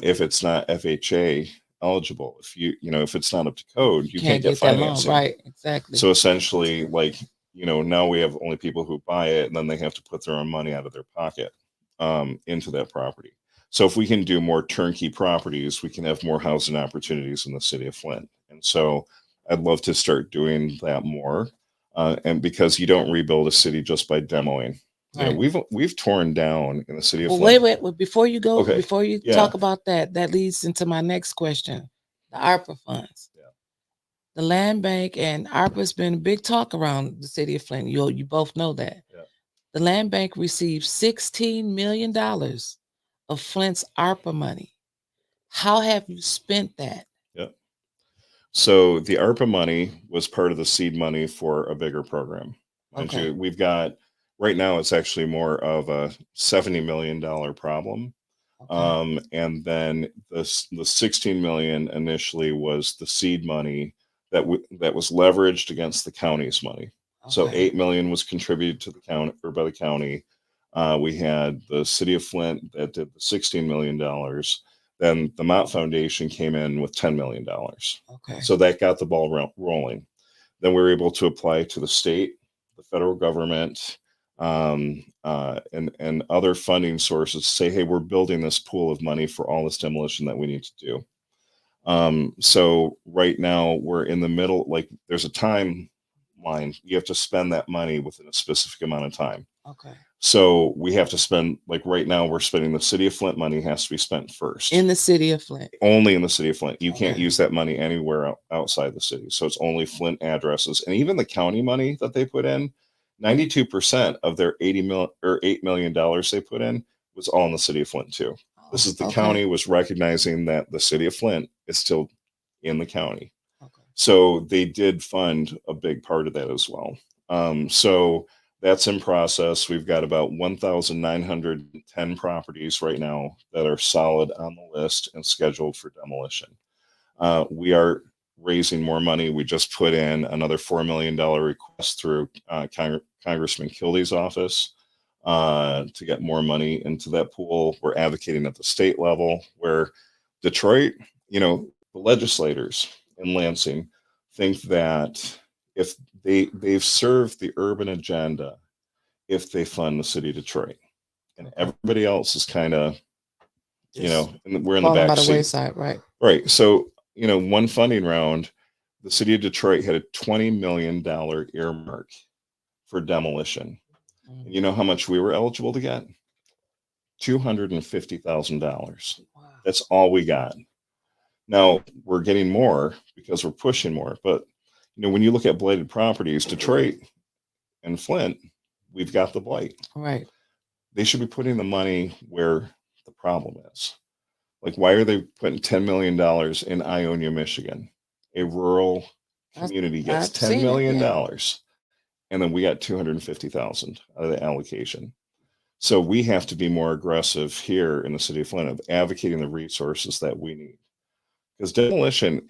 if it's not FHA eligible, if it's not up to code, you can't get that loan, financing. right? Exactly. So essentially, like, now we have only people who buy it, and then they have to put their own money out of their pocket into that property. So if we can do more turnkey properties, we can have more housing opportunities in the city of Flint. And so I'd love to start doing that more. And because you don't rebuild a city just by demoing. Right. We've torn down in the city of Well, Flint. wait. Well, before you go, Okay. before you Yeah. talk about that leads into my next question: the ARPA funds. Yeah. The land bank and ARPA's been a big talk around the city of Flint. You both know that. Yeah. The land bank received $16 million of Flint's ARPA money. How have you spent that? Yeah. So the ARPA money was part of the seed money for a bigger program. Mind Okay. you, we've got right now, it's actually more of a $70 million problem. Okay. And then the 16 million initially was the seed money that was leveraged against the county's money. So Okay. 8 million was contributed to the county, or by the county. We had the city of Flint that did the $16 million. Then the Mott Foundation came in with $10 million. Okay. So that got the ball rolling. Then we were able to apply to the state, the federal government, and other funding sources to say, hey, we're building this pool of money for all this demolition that we need to do. So right now we're in the middle, like there's a timeline. You have to spend that money within a specific amount of time. Okay. So we have to spend, like right now we're spending the city of Flint money has to be spent first. In the city of Flint. Only in the city of Flint. You can't Okay. use that money anywhere outside the city. So it's only Flint addresses. And even the county money that they put in, 92% of their $8 million they put in was all in the city of Flint too. This is the county was recognizing that the city of Flint is still in the county. Okay. So they did fund a big part of that as well. So that's in process. We've got about 1,910 properties right now that are solid on the list and scheduled for demolition. We are raising more money. We just put in another $4 million request through Congressman Kilday's office to get more money into that pool. We're advocating at the state level where Detroit, the legislators in Lansing think that if they've served the urban agenda if they fund the city of Detroit, and everybody else is kind of, we're in the back seat. Wayside, right? Right. So, one funding round, the city of Detroit had a $20 million earmark for demolition. And you know how much we were eligible to get? $250,000. Wow. That's all we got. Now we're getting more because we're pushing more. But when you look at blighted properties, Detroit and Flint, we've got the blight. Right. They should be putting the money where the problem is. Like, why are they putting $10 million in Ionia, Michigan? A rural community gets $10 million, and then we got $250,000 out of the allocation. So we have to be more aggressive here in the city of Flint of advocating the resources that we need. Because demolition,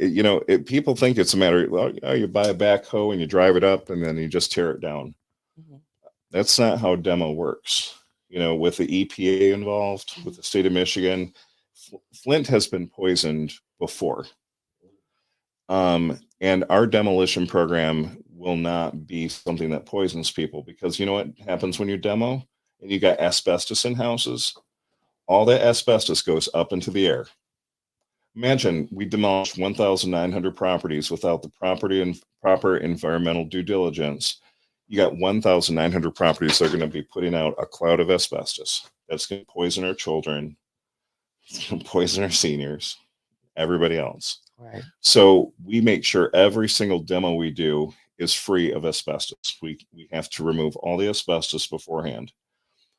people think it's a matter of, you buy a backhoe and you drive it up and then you just tear it down. Mm-hmm. That's not how demo works. With the EPA involved, with the state of Michigan, Flint has been poisoned before. And our demolition program will not be something that poisons people, because you know what happens when you demo and you got asbestos in houses? All that asbestos goes up into the air. Imagine we demolished 1,900 properties without the proper environmental due diligence. You got 1,900 properties that are going to be putting out a cloud of asbestos. That's going to poison our children, it's going to poison our seniors, everybody else. Right. So we make sure every single demo we do is free of asbestos. We have to remove all the asbestos beforehand.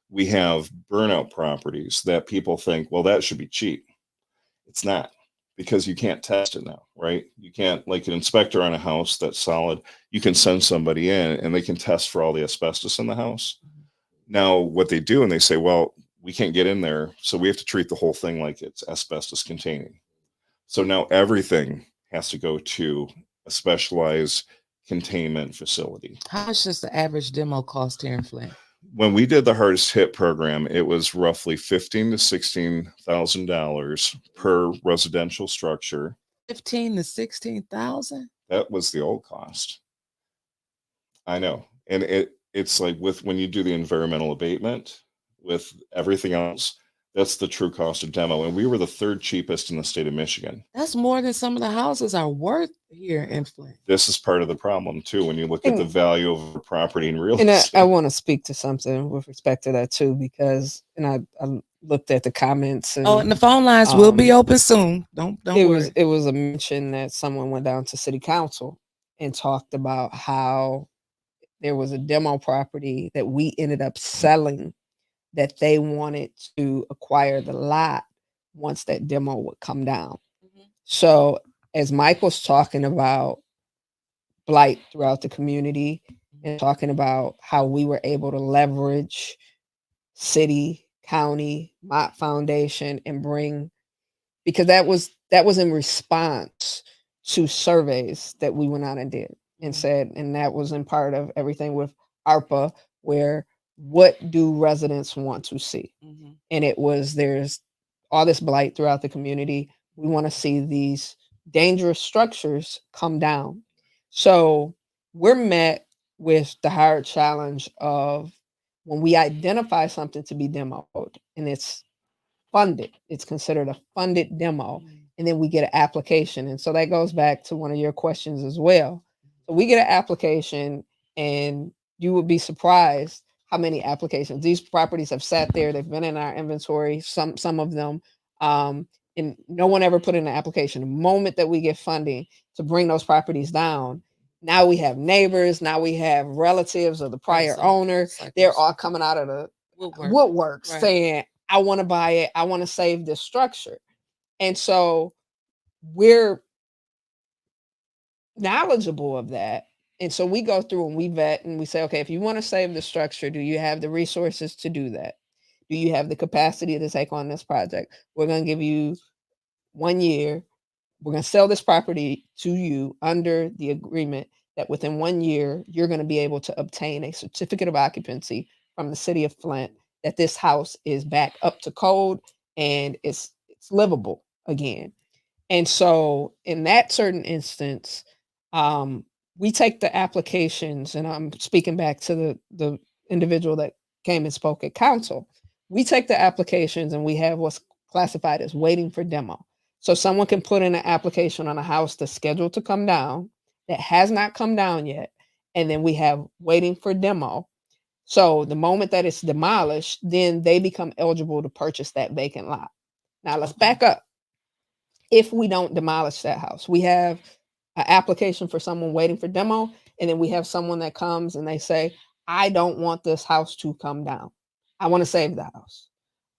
We have burnout properties that people think, well, that should be cheap. It's not, because you can't test it now, right? You can't, like an inspector on a house that's solid, you can send somebody in and they can test for all the asbestos in the house. Now, what they do, and they say, well, we can't get in there, so we have to treat the whole thing like it's asbestos containing. So now everything has to go to a specialized containment facility. How much does the average demo cost here in Flint? When we did the hardest hit program, it was roughly $15,000 to $16,000 per residential structure. 15 to 16,000. That was the old cost. I know, and it's like when you do the environmental abatement with everything else, that's the true cost of demo. And we were the third cheapest in the state of Michigan. That's more than some of the houses are worth here in Flint. This is part of the problem too, when you look at the value of a property in real estate. And I want to speak to something with respect to that too, because I looked at the comments. And the phone lines will be open soon. Don't worry. It was a mention that someone went down to city council and talked about how there was a demo property that we ended up selling, that they wanted to acquire the lot once that demo would come down. Mm-hmm. So as Michael's talking about blight throughout the community and talking about how we were able to leverage city, county, Mott Foundation and bring, because that was in response to surveys that we went out and did and said, and that was in part of everything with ARPA, where what do residents want to see? Mm-hmm. And it was, there's all this blight throughout the community. We want to see these dangerous structures come down. So we're met with the hard challenge of when we identify something to be demoed and it's funded, it's considered a funded demo, and then we get an application. And so that goes back to one of your questions as well. So we get an application, and you would be surprised how many applications. These properties have sat there, they've been in our inventory, some of them, and no one ever put in an application. The moment that we get funding to bring those properties down, now we have neighbors, now we have relatives of the prior so owner. it's like They're this all coming out of the woodwork. Right. saying, I want to buy it, I want to save this structure. And so we're knowledgeable of that. And so we go through and we vet and we say, okay, if you want to save the structure, do you have the resources to do that? Do you have the capacity to take on this project? We're going to give you 1 year. We're going to sell this property to you under the agreement that within 1 year, you're going to be able to obtain a certificate of occupancy from the city of Flint that this house is back up to code and it's livable again. And so in that certain instance, we take the applications, and I'm speaking back to the individual that came and spoke at council. We take the applications and we have what's classified as waiting for demo. So someone can put in an application on a house that's scheduled to come down that has not come down yet. And then we have waiting for demo. So the moment that it's demolished, then they become eligible to purchase that vacant lot. Now let's back up. If we don't demolish that house, we have an application for someone waiting for demo, and then we have someone that comes and they say, I don't want this house to come down. I want to save the house.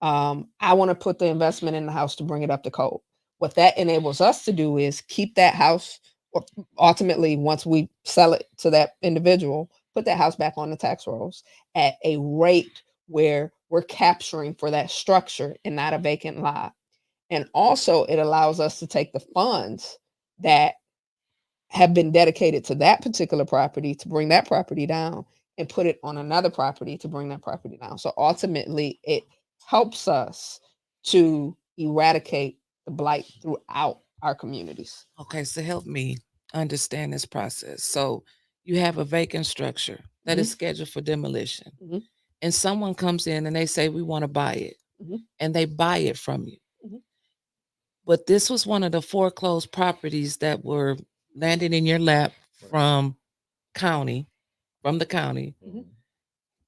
I want to put the investment in the house to bring it up to code. What that enables us to do is keep that house, or ultimately, once we sell it to that individual, put that house back on the tax rolls at a rate where we're capturing for that structure and not a vacant lot. And also it allows us to take the funds that have been dedicated to that particular property to bring that property down and put it on another property to bring that property down. So ultimately it helps us to eradicate the blight throughout our communities. Okay, so help me understand this process. So you have a vacant structure that is scheduled for demolition, and someone comes in and they say, we want to buy it, and they buy it from you. But this was one of the foreclosed properties that were landed in your lap from the county.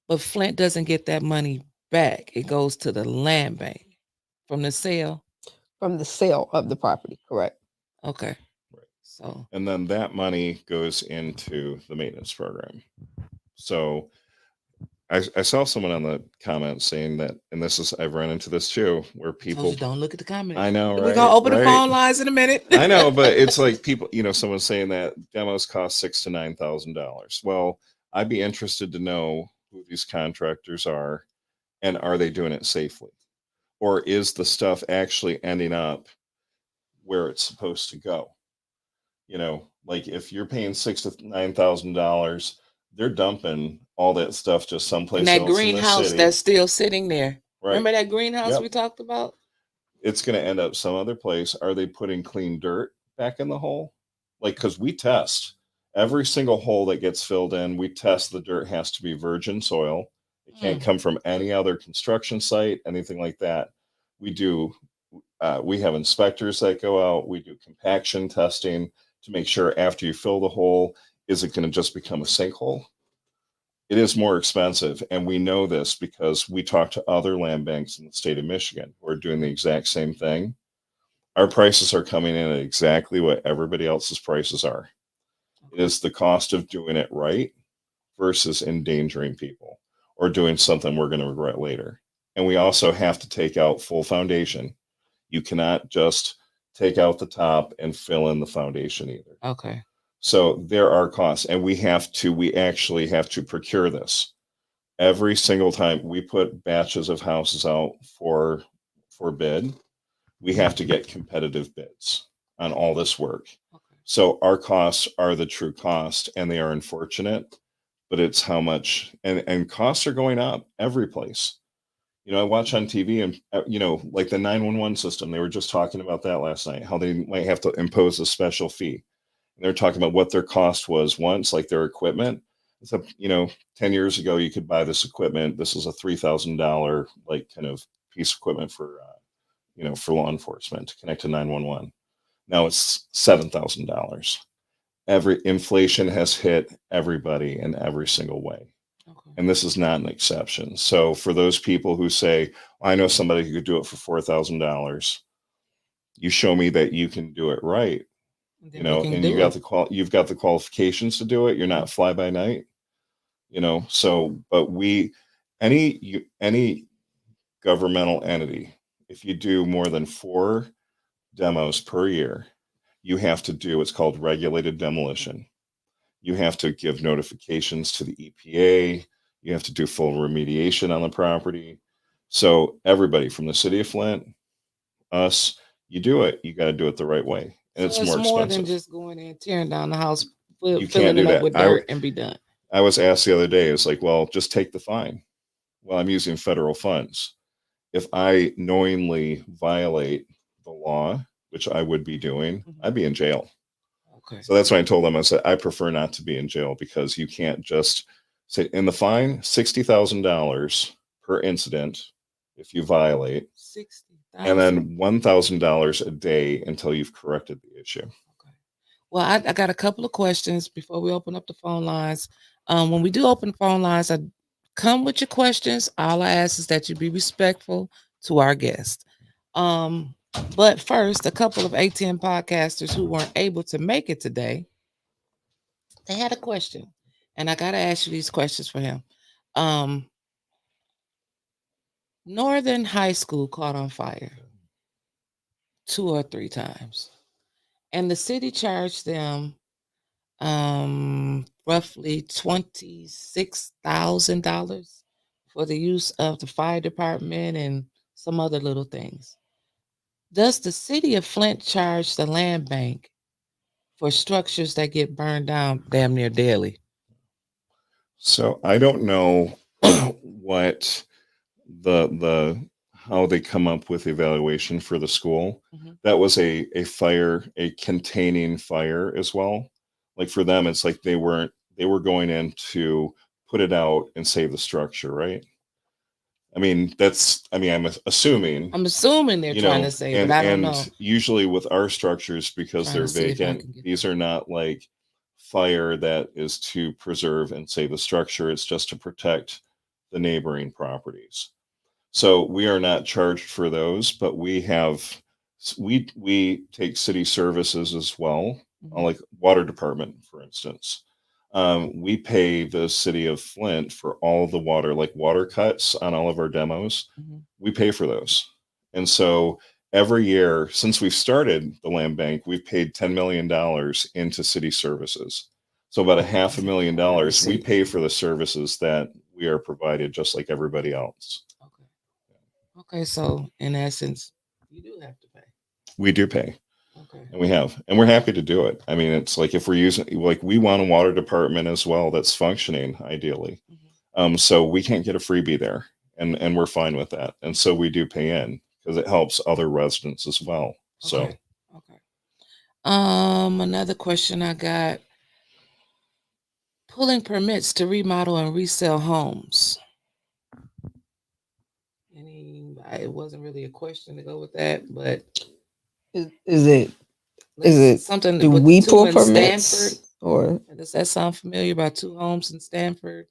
But Flint doesn't get that money back. It goes to the Landbank from the sale. From the sale of the property, correct. Okay. Right. So, And then that money goes into the maintenance program. So I saw someone on the comments saying that, and this is, I've run into this too, where people don't look at the comments. I know, right? We're gonna open the phone lines in a minute. I know, but it's like people, someone's saying that demos cost $6,000 to $9,000. Well, I'd be interested to know who these contractors are, and are they doing it safely, or is the stuff actually ending up where it's supposed to go? Like if you're paying $6,000 to $9,000, they're dumping all that stuff just someplace in that else greenhouse in the city. that's still sitting there. Right. Remember that greenhouse Yep. we talked about? It's going to end up some other place. Are they putting clean dirt back in the hole? Like, because we test every single hole that gets filled in, we test the dirt has to be virgin soil. It can't come from any other construction site, anything like that. We do, we have inspectors that go out. We do compaction testing to make sure after you fill the hole, is it going to just become a sinkhole? It is more expensive. And we know this because we talk to other land banks in the state of Michigan who are doing the exact same thing. Our prices are coming in at exactly what everybody else's prices are. It is the cost of doing it right versus endangering people or doing something we're going to regret later. And we also have to take out full foundation. You cannot just take out the top and fill in the foundation either. Okay. So there are costs, and we actually have to procure this every single time we put batches of houses out for bid. We have to get competitive bids on all this work. Okay. So our costs are the true cost, and they are unfortunate, but it's how much, and costs are going up every place. I watch on TV and, like the 911 system, they were just talking about that last night, how they might have to impose a special fee. And they're talking about what their cost was once, like their equipment. So, 10 years ago, you could buy this equipment. This is a $3,000, like kind of piece of equipment for, for law enforcement to connect to 911. Now it's $7,000. Every inflation has hit everybody in every single way. Okay. And this is not an exception. So for those people who say, I know somebody who could do it for $4,000, you show me that you can do it right, And then we can and do it. you've got the qualifications to do it. You're not fly by night, so, but any governmental entity, if you do more than 4 demos per year, you have to do what's called regulated demolition. You have to give notifications to the EPA. You have to do full remediation on the property. So everybody from the city of Flint, us, you do it. You got to do it the right way, and So it's more more expensive. than just going in, tearing down the house, You can't filling do it up that. with dirt and be done. I was asked the other day, it's like, well, just take the fine. Well, I'm using federal funds. If I knowingly violate the law, which I would be doing, I'd be in jail. Okay. So that's why I told them, I said, I prefer not to be in jail, because you can't just say, in the fine, $60,000 per incident if you violate, 60,000. and then $1,000 a day until you've corrected the issue. Okay. Well, I got a couple of questions before we open up the phone lines. When we do open phone lines, I come with your questions. All I ask is that you be respectful to our guest. But first, a couple of ATM podcasters who weren't able to make it today, they had a question, and I got to ask you these questions for him. Northern High School caught on fire 2 or 3 times, and the city charged them roughly $26,000 for the use of the fire department and some other little things. Does the city of Flint charge the Landbank for structures that get burned down damn near daily? So I don't know what the how they come up with evaluation for the school. Mhm. That was a fire, a containing fire as well. Like for them, it's like they were going in to put it out and save the structure, right? I'm assuming. I'm assuming they're trying to say, but I don't know. Usually with our structures, because Trying they're to see if I vacant, can get these are not like fire that is to preserve and save the structure. It's just to protect the neighboring properties. So we are not charged for those, but we take city services as well, Mhm. like water department, for instance. We pay the city of Flint for all the water, like water cuts on all of our demos. Mhm. We pay for those. And so every year since we've started the Land Bank, we've paid $10 million into city services. So about $500,000 we see. pay for the services that we are provided, just like everybody else. Okay. Okay, so in essence, you do have to pay. We do pay. Okay. And we're happy to do it. I mean, it's like, if we're using, like, we want a water department as well that's functioning ideally. Mhm. So we can't get a freebie there, and we're fine with that. And so we do pay in, because it helps other residents as well. So Okay. Okay. Another question I got: pulling permits to remodel and resell homes. It wasn't really a question to go with that, but Is it something? do with we two pull in permits Stanford? or Does that sound familiar? About 2 homes in Stanford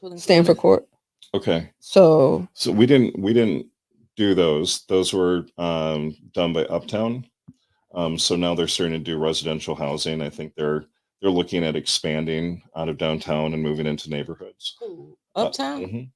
pulling Stanford permits? Court? okay. So So we didn't do those. Those were done by Uptown. So now they're starting to do residential housing. I think they're looking at expanding out of downtown and moving into neighborhoods. Ooh, Uptown? Mhm.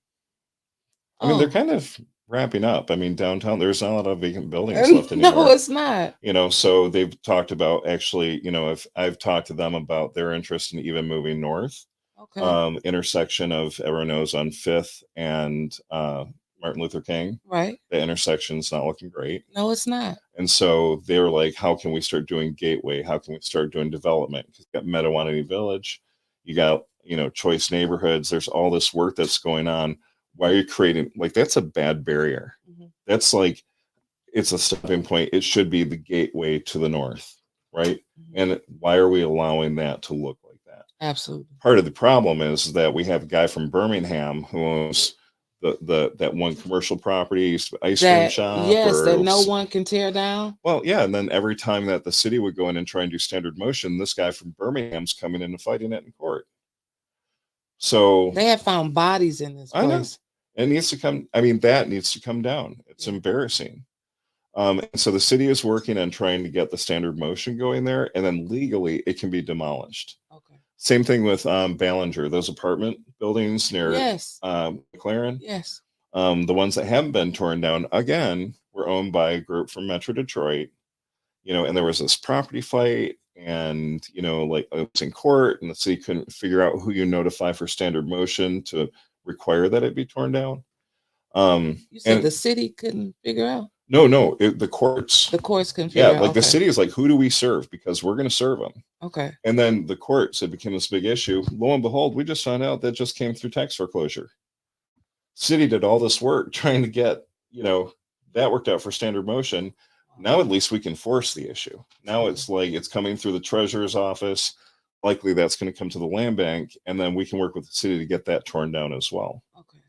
I mean, they're Oh, kind of wrapping up. I mean, downtown, there's not a lot of vacant buildings left no, anymore. it's not. So they've talked about, actually, if I've talked to them about their interest in even moving north, Okay, intersection of, everyone knows, on Fifth and Martin Luther King, right? the intersection's not looking great. No, it's not. And so they were like, how can we start doing gateway? How can we start doing development? Because you got Metawanity Village, you got, choice neighborhoods. There's all this work that's going on. Why are you creating, like, that's a bad barrier. Mhm. That's like, it's a stopping point. It should be the gateway to the north, right? And why are we allowing that to look like that? Absolutely. Part of the problem is that we have a guy from Birmingham who owns that one commercial property, ice cream That shop, yes, or that no one can tear down. well, yeah. And then every time that the city would go in and try and do standard motion, this guy from Birmingham's coming in and fighting it in court. So They have found bodies in this I know place. it needs to come. I mean, that needs to come down. It's embarrassing. And so the city is working on trying to get the standard motion going there, and then legally it can be demolished. Okay. Same thing with Ballinger, those apartment buildings near Yes. McLaren. Yes. The ones that haven't been torn down again were owned by a group from Metro Detroit, and there was this property fight, and like it was in court, and the city couldn't figure out who you notify for standard motion to require that it be torn down. You said and the city couldn't figure out. no, the courts. The courts couldn't Yeah, figure out. like the Okay. city is like, who do we serve? Because we're going to serve them. Okay. And then the courts, it became this big issue. Lo and behold, we just found out that just came through tax foreclosure. City did all this work trying to get, that worked out for standard motion. Now at least we can force the issue. Now it's like it's coming through the treasurer's office. Likely that's going to come to the Landbank, and then we can work with the city to get that torn down as well. Okay.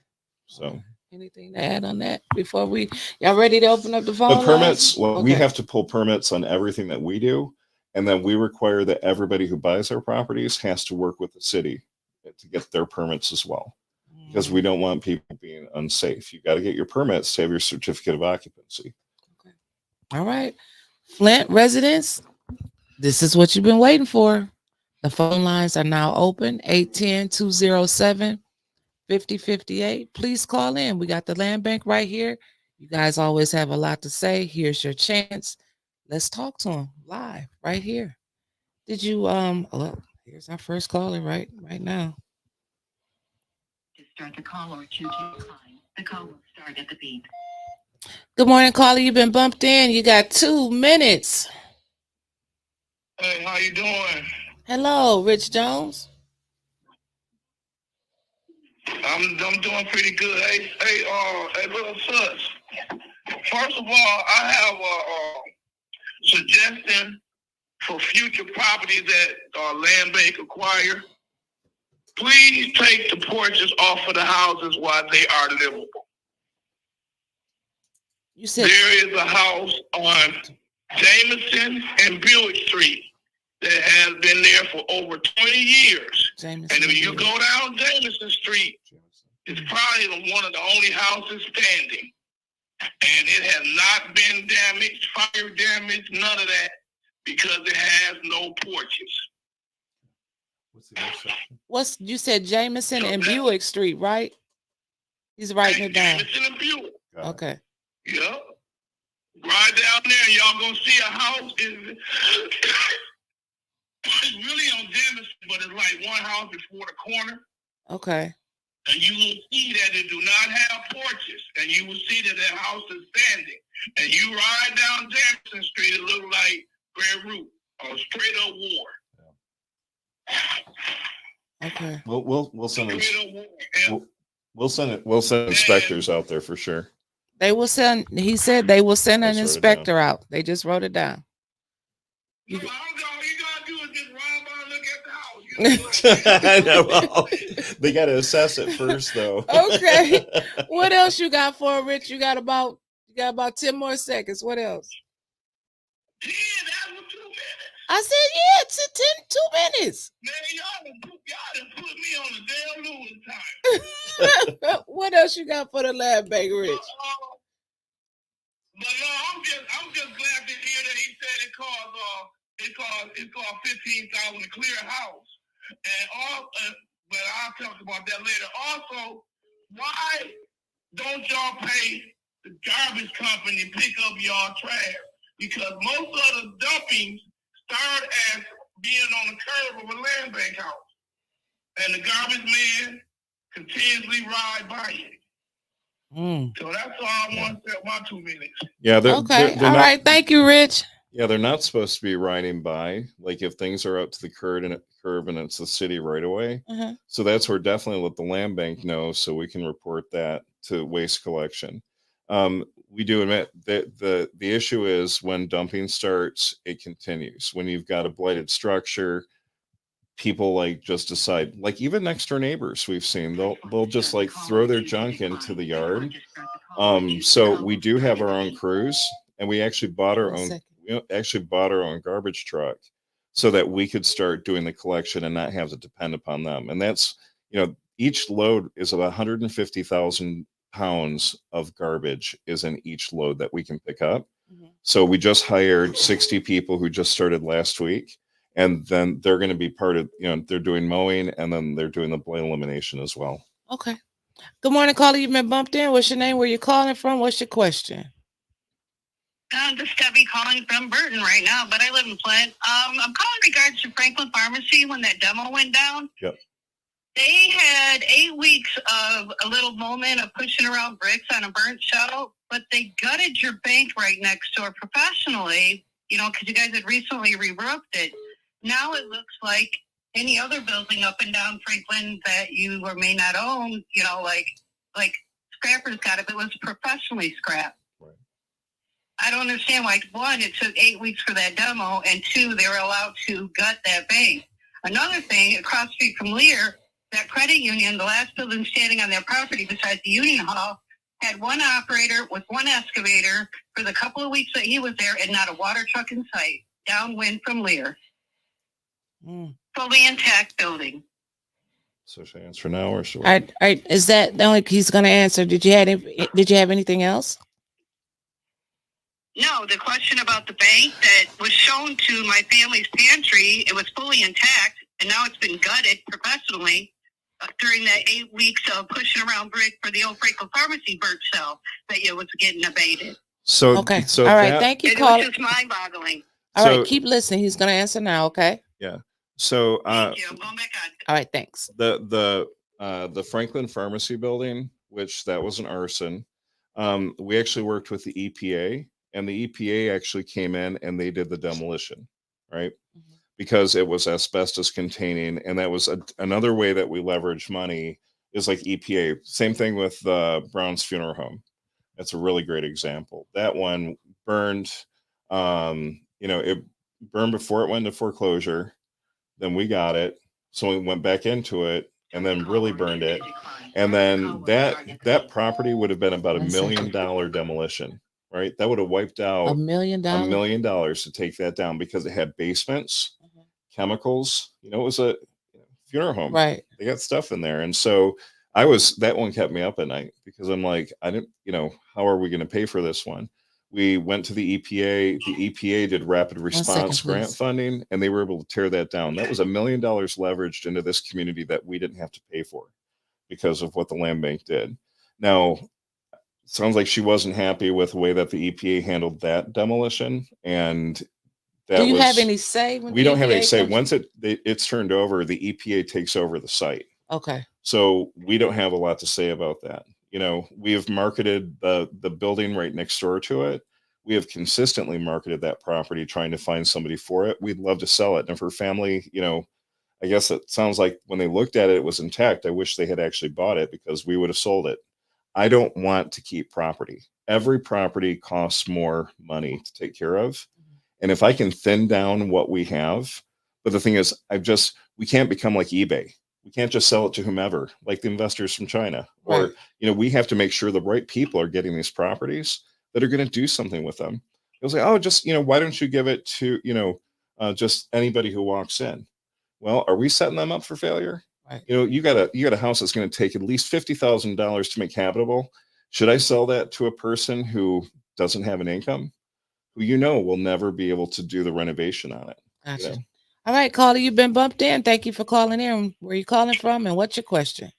So anything to add on that before y'all ready to open up the phone the permits, lines? well, we Okay. have to pull permits on everything that we do. And then we require that everybody who buys our properties has to work with the city to get their permits as well. Because we don't want people being unsafe. You got to get your permits to have your certificate of occupancy. Okay. All right. Flint residents, this is what you've been waiting for. The phone lines are now open, 810-207-5058. Please call in. We got the Land Bank right here. You guys always have a lot to say. Here's your chance. Let's talk to them live right here. Did you well, here's our first caller right now. To start the call or to decline, the call will start at the beep. Good morning, caller. You've been bumped in. You got 2 minutes. Hey, how you doing? Hello, Rich Jones. I'm doing pretty good. Hey, little sus. First of all, I have a suggestion for future properties that Land Bank acquire. Please take the porches off of the houses while they are livable. You said There is a house on Jameson and Buick Street that has been there for over 20 years. Jameson. And if you go down Jameson Street, it's probably one of the only houses standing. And it has not been damaged, fire damaged, none of that, because it has no porches. What's you said Jameson and Buick Street, right? He's writing it down. Jameson and Buick. Okay. Yep. Right down there, y'all gonna see a house. It's really on Jameson, but it's like one house before the corner. Okay. And you will see that it do not have porches. And you will see that that house is standing. And you ride down Jameson Street, it look like Beirut or straight up war. Okay. We'll send it. Straight up war. We'll send inspectors out there for sure. They will send. He said they will send an Just wrote it inspector out. They just wrote it down. So, all you gotta do is just ride by and look at the house. I know. They got to assess it first, though. Okay. What else you got for it, Rich? You got about 10 more seconds. What else? Yeah, that was 2 minutes. I said, yeah, it's 2 minutes. Man, y'all done put me on the damn losing time. What else you got for the Land Bank, Rich? But no, I'm just glad to hear that he said it costs $15,000 to clear a house. And but I'll talk about that later. Also, why don't y'all pay the garbage company to pick up y'all trash? Because most of the dumpings start as being on the curb of a Land Bank house. And the garbage man continuously ride by it. So that's all I want to say, my 2 minutes. Yeah. Okay. All right. Thank you, Rich. Yeah, they're not supposed to be riding by. Like if things are out to the curb and it's the city right away. Uh-huh. So that's where definitely let the land bank know so we can report that to waste collection. We do admit that the issue is when dumping starts, it continues. When you've got a blighted structure, people like just decide, like even next door neighbors we've seen, they'll just like throw their junk into the yard. So we do have our own crews, and we actually bought our One own. second. We actually bought our own garbage truck, so that we could start doing the collection and not have to depend upon them. And that's each load is about 150,000 pounds of garbage is in each load that we can pick up. Mhm. So we just hired 60 people who just started last week, and then they're going to be part of. They're doing mowing, and then they're doing the blight elimination as well. Okay. Good morning, caller. You've been bumped in. What's your name? Where you calling from? What's your question? This is Debbie calling from Burton right now, but I live in Flint. I'm calling in regards to Franklin Pharmacy when that demo went down. Yep. They had 8 weeks of a little moment of pushing around bricks on a burnt shell, but they gutted your bank right next door professionally, because you guys had recently re-roofed it. Now it looks like any other building up and down Franklin that you or may not own, like scrappers got it, but it was professionally scrapped. Right. I don't understand why, one, it took 8 weeks for that demo, and two, they were allowed to gut that bank. Another thing, across the street from Lear, that credit union, the last building standing on their property besides the union hall, had one operator with one excavator for the couple of weeks that he was there, and not a water truck in sight, downwind from Lear. Fully intact building. So should I answer now or should All right. Is that the only he's going to answer? Did you have anything else? No, the question about the bank that was shown to my family's pantry, it was fully intact, and now it's been gutted professionally during that 8 weeks of pushing around brick for the old Franklin Pharmacy burnt cell that it was getting abated. So Okay. So all right. Thank you, It caller. was just mind-boggling. All right. Keep listening. He's going to answer now. Okay. Yeah. So Thank you. I'm going back on. All right. Thanks. the Franklin Pharmacy building, which that was an arson. We actually worked with the EPA, and the EPA actually came in and they did the demolition, right? Mhm. Because it was asbestos containing, and that was another way that we leverage money is like EPA. Same thing with Brown's Funeral Home. That's a really great example. That one burned, it burned before it went into foreclosure. Then we got it, so we went back into it, and then really burned it. And then that property would have been about $1 million demolition, right? That would have wiped out $1 million. $1 million to take that down because it had basements, chemicals. It was a funeral home. Right. They got stuff in there. And so that one kept me up at night because I'm like, I didn't, how are we going to pay for this one? We went to the EPA. The EPA did rapid response grant funding, and they were able to tear that down. That was $1 million leveraged into this community that we didn't have to pay for because of what the land bank did. Now, sounds like she wasn't happy with the way that the EPA handled that demolition, and that do you have any say? We don't have any say. Once it's turned over, the EPA takes over the site. Okay. So we don't have a lot to say about that. We have marketed the building right next door to it. We have consistently marketed that property, trying to find somebody for it. We'd love to sell it. And if her family, I guess it sounds like when they looked at it, it was intact. I wish they had actually bought it because we would have sold it. I don't want to keep property. Every property costs more money to take care of. And if I can thin down what we have, but the thing is, we can't become like eBay. We can't just sell it to whomever, like the investors from China. Right. Or, we have to make sure the right people are getting these properties that are going to do something with them. They'll say, oh, just, why don't you give it to, just anybody who walks in? Well, are we setting them up for failure? Right. You got a house that's going to take at least $50,000 to make habitable. Should I sell that to a person who doesn't have an income, who will never be able to do the renovation on it? Gotcha. All right, caller, you've been bumped in. Thank you for calling in. Where are you calling from, and what's your question?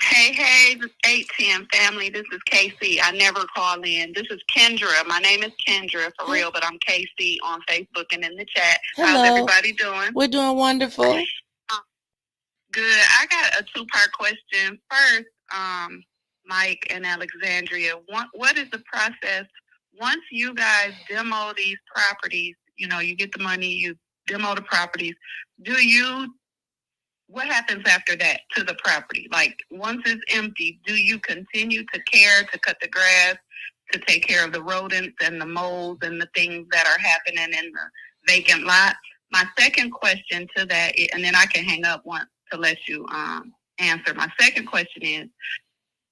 Hey, this 810 family. This is Casey. I never call in. This is Kendra. My name is Kendra for real, but I'm Casey on Facebook and in the chat. Hello. How's everybody doing? We're doing wonderful. Good. I got a two-part question. First, Mike and Alexandria, what is the process once you guys demo these properties, you get the money, you demo the properties, what happens after that to the property? Like, once it's empty, do you continue to care, to cut the grass, to take care of the rodents and the moles and the things that are happening in the vacant lot? My second question to that, and then I can hang up once to let you answer. My second question is,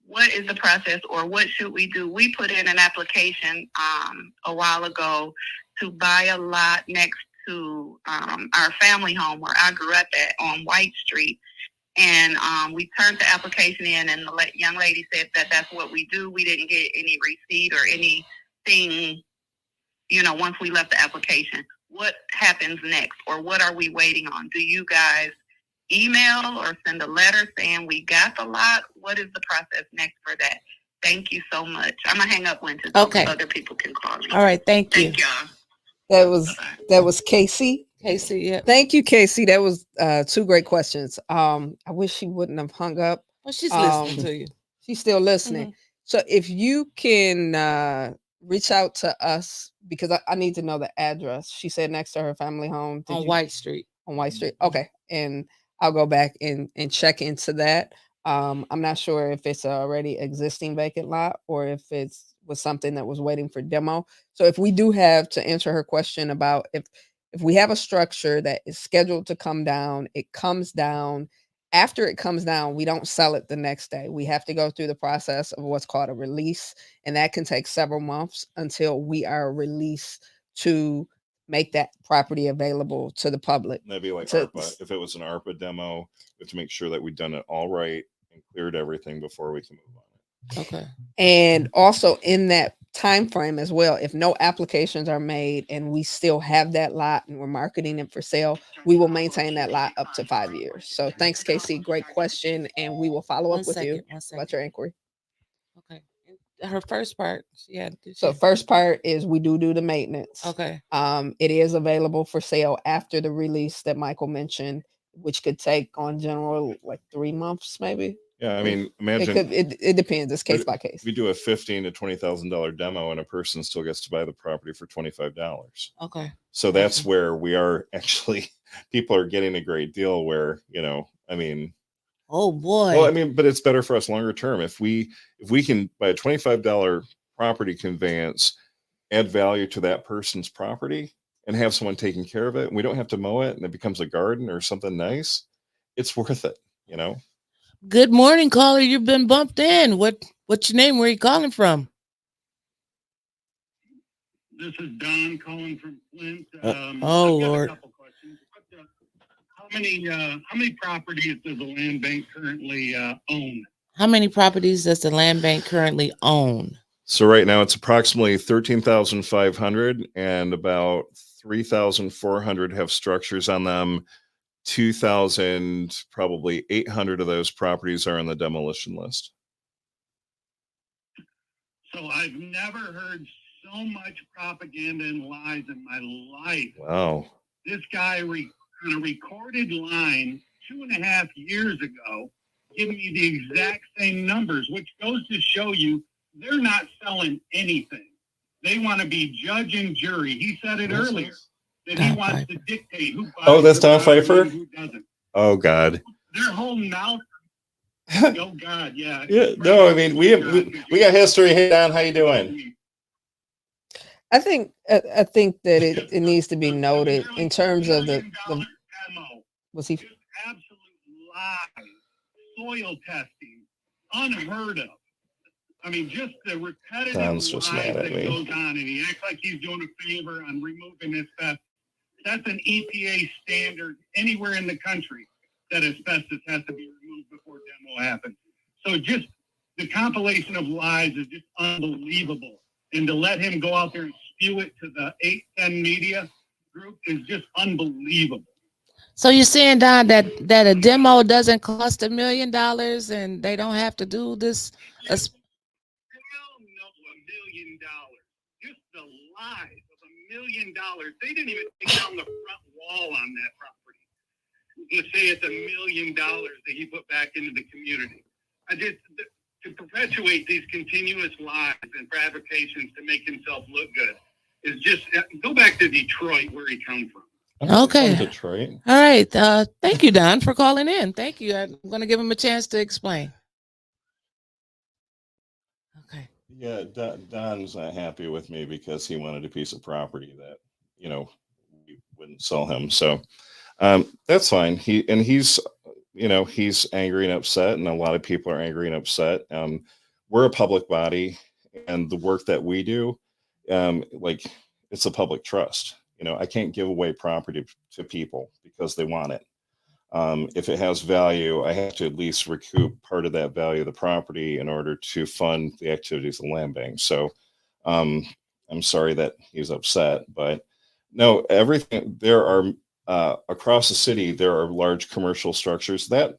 what is the process, or what should we do? We put in an application a while ago to buy a lot next to our family home where I grew up at on White Street. And we turned the application in, and the young lady said that that's what we do. We didn't get any receipt or anything, once we left the application. What happens next, or what are we waiting on? Do you guys email or send a letter saying we got the lot? What is the process next for that? Thank you so much. I'm gonna hang up when so other people can call me. All right. Thank you. Thank y'all. That was Casey. Casey, yeah. Thank you, Casey. That was two great questions. I wish she wouldn't have hung up. Well, she's listening to you. She's still listening. So if you can reach out to us, because I need to know the address. She said next to her family home. White Street. On White Street. Okay. And I'll go back and check into that. I'm not sure if it's already existing vacant lot or if was something that was waiting for demo. So if we do have, to answer her question about if we have a structure that is scheduled to come down, it comes down. After it comes down, we don't sell it the next day. We have to go through the process of what's called a release, and that can take several months until we are released to make that property available to the public. That'd be like ARPA. If it was an ARPA demo, we have to make sure that we've done it all right and cleared everything before we can move on it. Okay. And also in that time frame as well, if no applications are made and we still have that lot and we're marketing it for sale, we will maintain that lot up to 5 years. So thanks, Casey. Great question. And we will follow up with you about your inquiry. Okay. Her first part, so first part is we do the maintenance. Okay. It is available for sale after the release that Michael mentioned, which could take on general like 3 months, maybe. Yeah, I mean, imagine it depends. It's case by case. We do a $15,000 to $20,000 demo, and a person still gets to buy the property for $25. Okay. So that's where we are actually. People are getting a great deal. Where I mean. Oh boy. Well, I mean, but it's better for us longer term if we can buy a $25 property conveyance, add value to that person's property, and have someone taking care of it. And we don't have to mow it, and it becomes a garden or something nice. It's worth it, Good morning, caller. You've been bumped in. What's your name? Where are you calling from? This is Don calling from Flint. Oh, I've got Lord. a couple questions. How many properties does the land bank currently own? How many properties does the land bank currently own? So right now it's approximately 13,500, and about 3,400 have structures on them. 2,000, probably 800 of those properties are on the demolition list. So I've never heard so much propaganda and lies in my life. Wow. This guy on a recorded line 2.5 years ago giving me the exact same numbers, which goes to show you they're not selling anything. They want to be judge and jury. He said it earlier that he wants to dictate who buys. Oh, that's Don Pfeiffer? And who doesn't. Oh God. Their whole mouth. Oh God, yeah. Yeah. No, I mean we got history. Hey Don, how you doing? I think that it needs to be noted in terms of the was he just absolute lies, soil testing, unheard of. I mean, just the repetitive Don's just lies mad at that me. goes on, and he acts like he's doing a favor on removing this stuff. That's an EPA standard anywhere in the country that asbestos has to be removed before demo happens. So just the compilation of lies is just unbelievable. And to let him go out there and spew it to the 810 media group is just unbelievable. So you're saying, Don, that a demo doesn't cost $1 million and they don't have to do this? No, $1 million. Just the lies of $1 million. They didn't even take down the front wall on that property. Let's say it's $1 million that he put back into the community. to perpetuate these continuous lies and fabrications to make himself look good is just go back to Detroit where he comes from. Okay. From Detroit. All right. Thank you, Don, for calling in. Thank you. I'm going to give him a chance to explain. Okay. Yeah, Don's not happy with me because he wanted a piece of property that, we wouldn't sell him. So that's fine. He's angry and upset, and a lot of people are angry and upset. We're a public body, and the work that we do, it's a public trust. I can't give away property to people because they want it. If it has value, I have to at least recoup part of that value of the property in order to fund the activities of the land bank. So I'm sorry that he's upset, but no, everything there are across the city, there are large commercial structures. That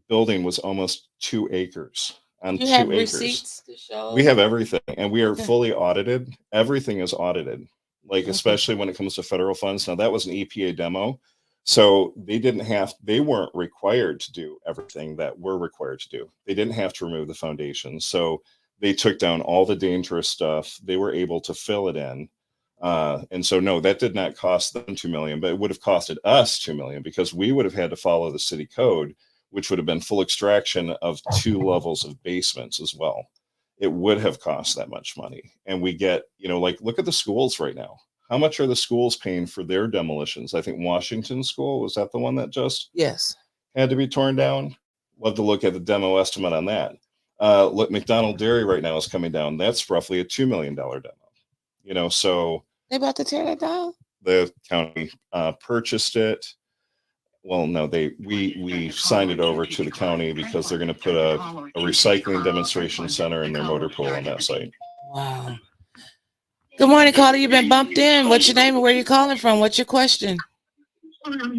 building was almost 2 acres on You 2 have acres. receipts to show? We have everything, and we are Okay. fully audited. Everything is audited, Okay. especially when it comes to federal funds. Now, that was an EPA demo. So they weren't required to do everything that we're required to do. They didn't have to remove the foundation. So they took down all the dangerous stuff. They were able to fill it in. And so, no, that did not cost them $2 million, but it would have costed us $2 million because we would have had to follow the city code, which would have been full extraction of 2 levels of basements as well. It would have cost that much money. And we get, look at the schools right now. How much are the schools paying for their demolitions? I think Washington School, was that the one that just Yes. had to be torn down? Love to look at the demo estimate on that. Look, McDonald Dairy right now is coming down. That's roughly a $2 million demo. So They about to tear that down? the county purchased it. Well, no, we signed it over to the county because they're going to put a recycling demonstration center in their motor pool on that site. Wow. Good morning, caller. You've been bumped in. What's your name and where you calling from? What's your question?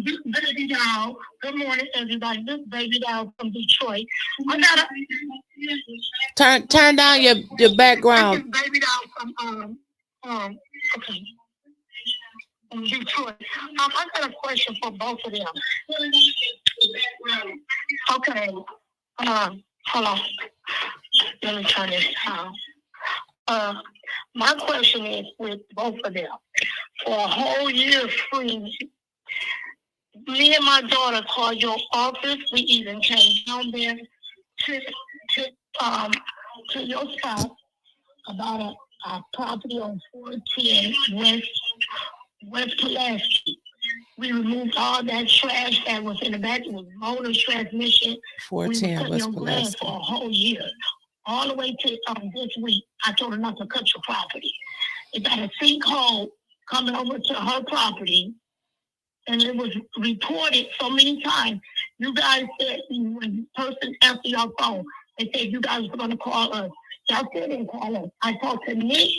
This Baby Doll. Good morning, everybody. This Baby Doll from Detroit. I got Turn down your background. Baby Doll from okay. From Detroit. I got a question for both of them. Okay. Hold on. Let me turn this down. My question is with both of them. For a whole year free, me and my daughter called your office. We even came down there to your spot about a property on 410 West Pulaski. We removed all that trash that was in the back. It was motor transmission. 410 West for Pulaski. a whole year. All the way to this week, I told her not to cut your property. It got a sinkhole coming over to her property, and it was reported so many times. You guys said when the person answered your phone, they said you guys were going to call us. Y'all still didn't call us. I talked to Nick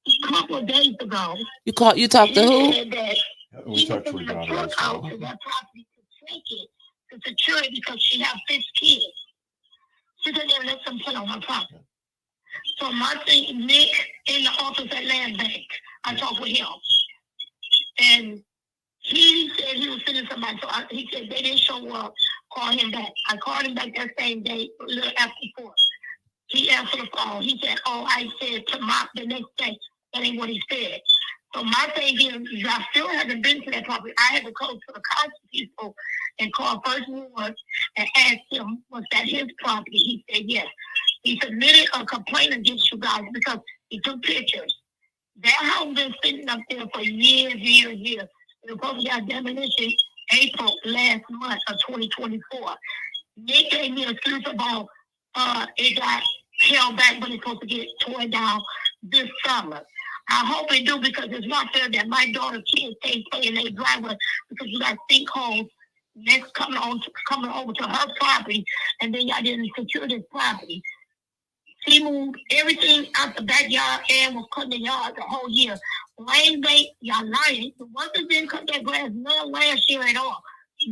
a couple of days ago. You talked to who? Said that We talked to her to daughter as out well. to that property to take it to secure it because she has 6 kids. She didn't even let them put on her property. So my thing, Nick in the office at Landbank, I talked with him. And he said he was sending somebody. So he said they didn't show up, call him back. I called him back that same day, a little after 4. He answered the phone. He said, I said to Mop the next day. That ain't what he said. So my thing is I still haven't been to that property. I had to go to the council people and call First Ward and ask him, was that his property? He said yes. He submitted a complaint against you guys because he took pictures. That house been sitting up there for years. It was supposed to get demolition April last month of 2024. Nick gave me an excuse about it got held back, but it's supposed to get torn down this summer. I hope it do because it's not fair that my daughter's kids stay playing their driveway because you got sinkholes next coming over to her property, and then y'all didn't secure this property. She moved everything out the backyard and was cutting the yard the whole year. Landbank, y'all lying. The workers didn't cut that grass none last year at all.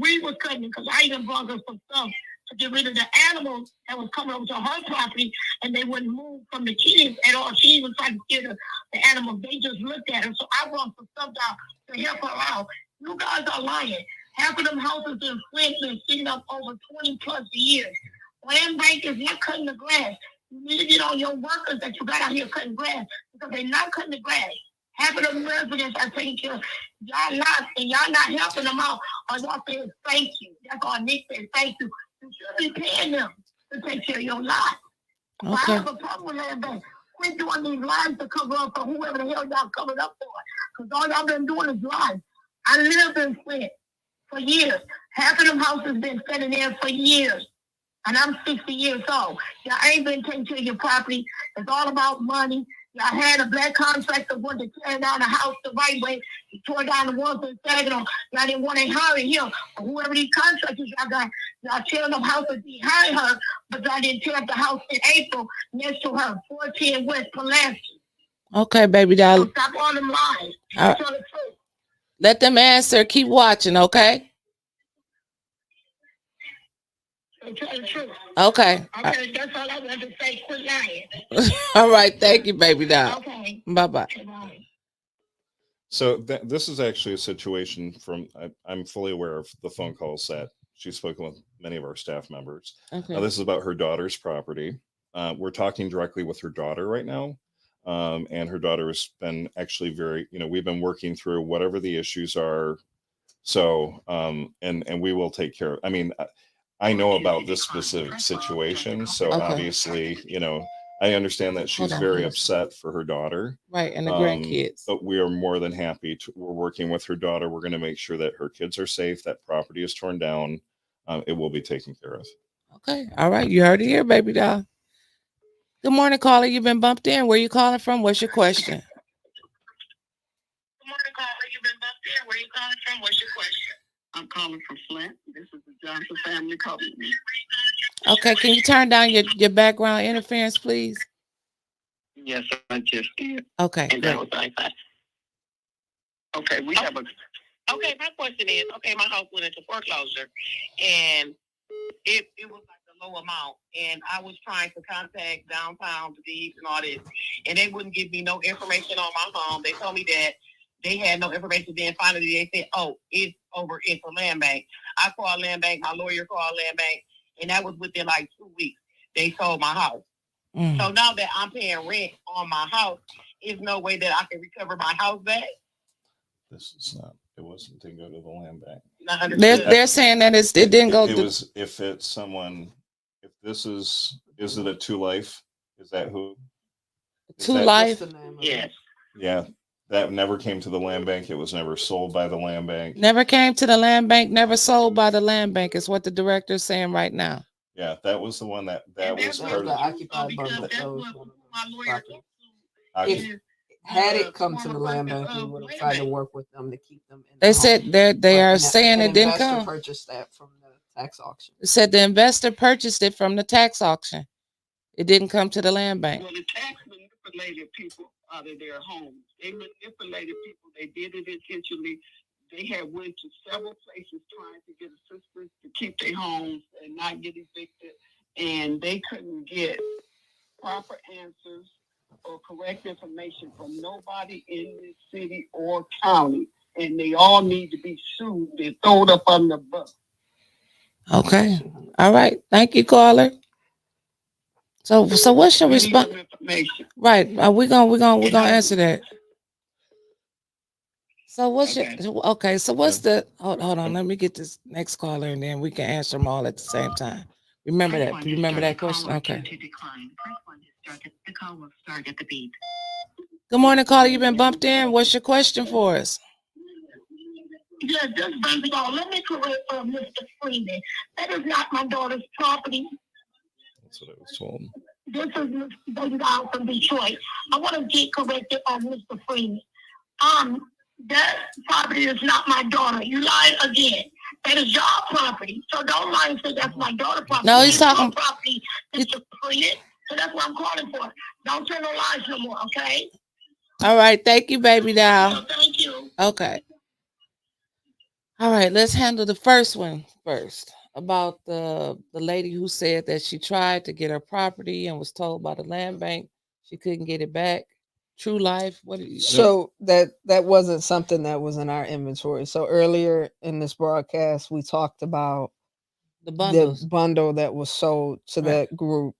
We was cutting it because I even brought her some stuff to get rid of the animals that was coming over to her property, and they wouldn't move from the kids at all. She even tried to get the animals. They just looked at her. So I brought some stuff down to help her out. You guys are lying. Half of them houses in Flint been sitting up over 20 plus years. Land bank is not cutting the grass. You need to get on your workers that you got out here cutting grass because they're not cutting the grass. Half of them residents are taking care of y'all not, and y'all not helping them out. Or y'all saying thank you. That's all Nick said, thank you. You should be paying them to take care of your lot. So I Okay. have a problem with land bank. Quit doing these lies to cover up for whoever the hell y'all covered up for. Because all y'all been doing is lies. I lived in Flint for years. Half of them houses been sitting there for years. And I'm 60 years old. Y'all ain't been taking care of your property. It's all about money. Y'all had a black contractor wanted to tear down the house the right way. He tore down the ones in Saginaw. Y'all didn't want to hire him. Or whoever these contractors y'all got, y'all tearing up houses behind her, but y'all didn't tear up the house in April next to her, 410 West Pulaski. Okay, baby doll. So stop all them lies. All right. Tell the truth. Let them answer. Keep watching, okay? So tell the truth. Okay. Okay, that's all I want to say. Quit lying. All right. Thank you, baby doll. Okay. Bye-bye. Bye. So this is actually a situation from, I'm fully aware of the phone calls that she's spoken with many of our staff members. Okay. Now, this is about her daughter's property. We're talking directly with her daughter right now. And her daughter has been actually very, we've been working through whatever the issues are. So, and we will take care of, I know about this specific situation. So Okay. obviously, I understand that she's Hold on, very please. upset for her daughter. Right, and the grandkids. But we are more than happy to, we're working with her daughter. We're going to make sure that her kids are safe, that property is torn down. It will be taken care of. Okay. All right. You heard it here, baby doll. Good morning, caller. You've been bumped in. Where you calling from? What's your question? Good morning, caller. You've been bumped in. Where you calling from? What's your question? I'm calling from Flint. This is the Johnson family calling me. Okay. Can you turn down your background interference, please? Yes, I just did. Okay. And Great. that was like that. Okay, we have a. Okay, my question is, my house went into foreclosure, and it was like a low amount, and I was trying to contact downtown police and all this, and they wouldn't give me no information on my home. They told me that they had no information. Then finally they said, "Oh, it's over into Landbank." I called Landbank. My lawyer called Landbank, and that was within like 2 weeks. They sold my house. So now that I'm paying rent on my house, there's no way that I can recover my house back. This is not, it wasn't to go to the land bank. They're saying that it didn't go. It was, if it's someone, if this is it a Two Life? Is that who? Two Life? Yes. Yeah. That never came to the land bank. It was never sold by the land bank. Never came to the land bank, never sold by the land bank is what the director is saying right now. Yeah, that was the one that was part of the occupied bundle. That's what my lawyer If had it come to the land bank, we would have tried to work with them to keep them in. They said they are saying it didn't come. Purchased that from the tax auction. It said the investor purchased it from the tax auction. It didn't come to the land bank. Well, the tax manipulated people out of their homes. They manipulated people. They did it intentionally. They had went to several places trying to get assistance to keep their homes and not get evicted, and they couldn't get proper answers or correct information from nobody in this city or county, and they all need to be sued and thrown up on the bus. Okay. All right. Thank you, caller. So what's your response? Right. We're gonna answer that. So what's your so what's the hold on, let me get this next caller and then we can answer them all at the same time. Remember that. Do you remember that question? Okay. The call will start at the beep. Good morning, caller. You've been bumped in. What's your question for us? Yeah, just baby doll. Let me correct Mr. Freeman. That is not my daughter's property. That's what I was told. This is baby doll from Detroit. I want to get corrected on Mr. Freeman. That property is not my daughter. You lied again. That is your property. So don't lie and say that's my daughter's property. No, he's talking property, Mr. Freeman. So that's what I'm calling for. Don't tell no lies no more, okay? All right. Thank you, baby doll. No, thank you. Okay. All right. Let's handle the first one first. About the lady who said that she tried to get her property and was told by the land bank she couldn't get it back. True Life. What did you So that wasn't something that was in our inventory. So earlier in this broadcast, we talked about The the bundles. bundle that was sold to Right. that group,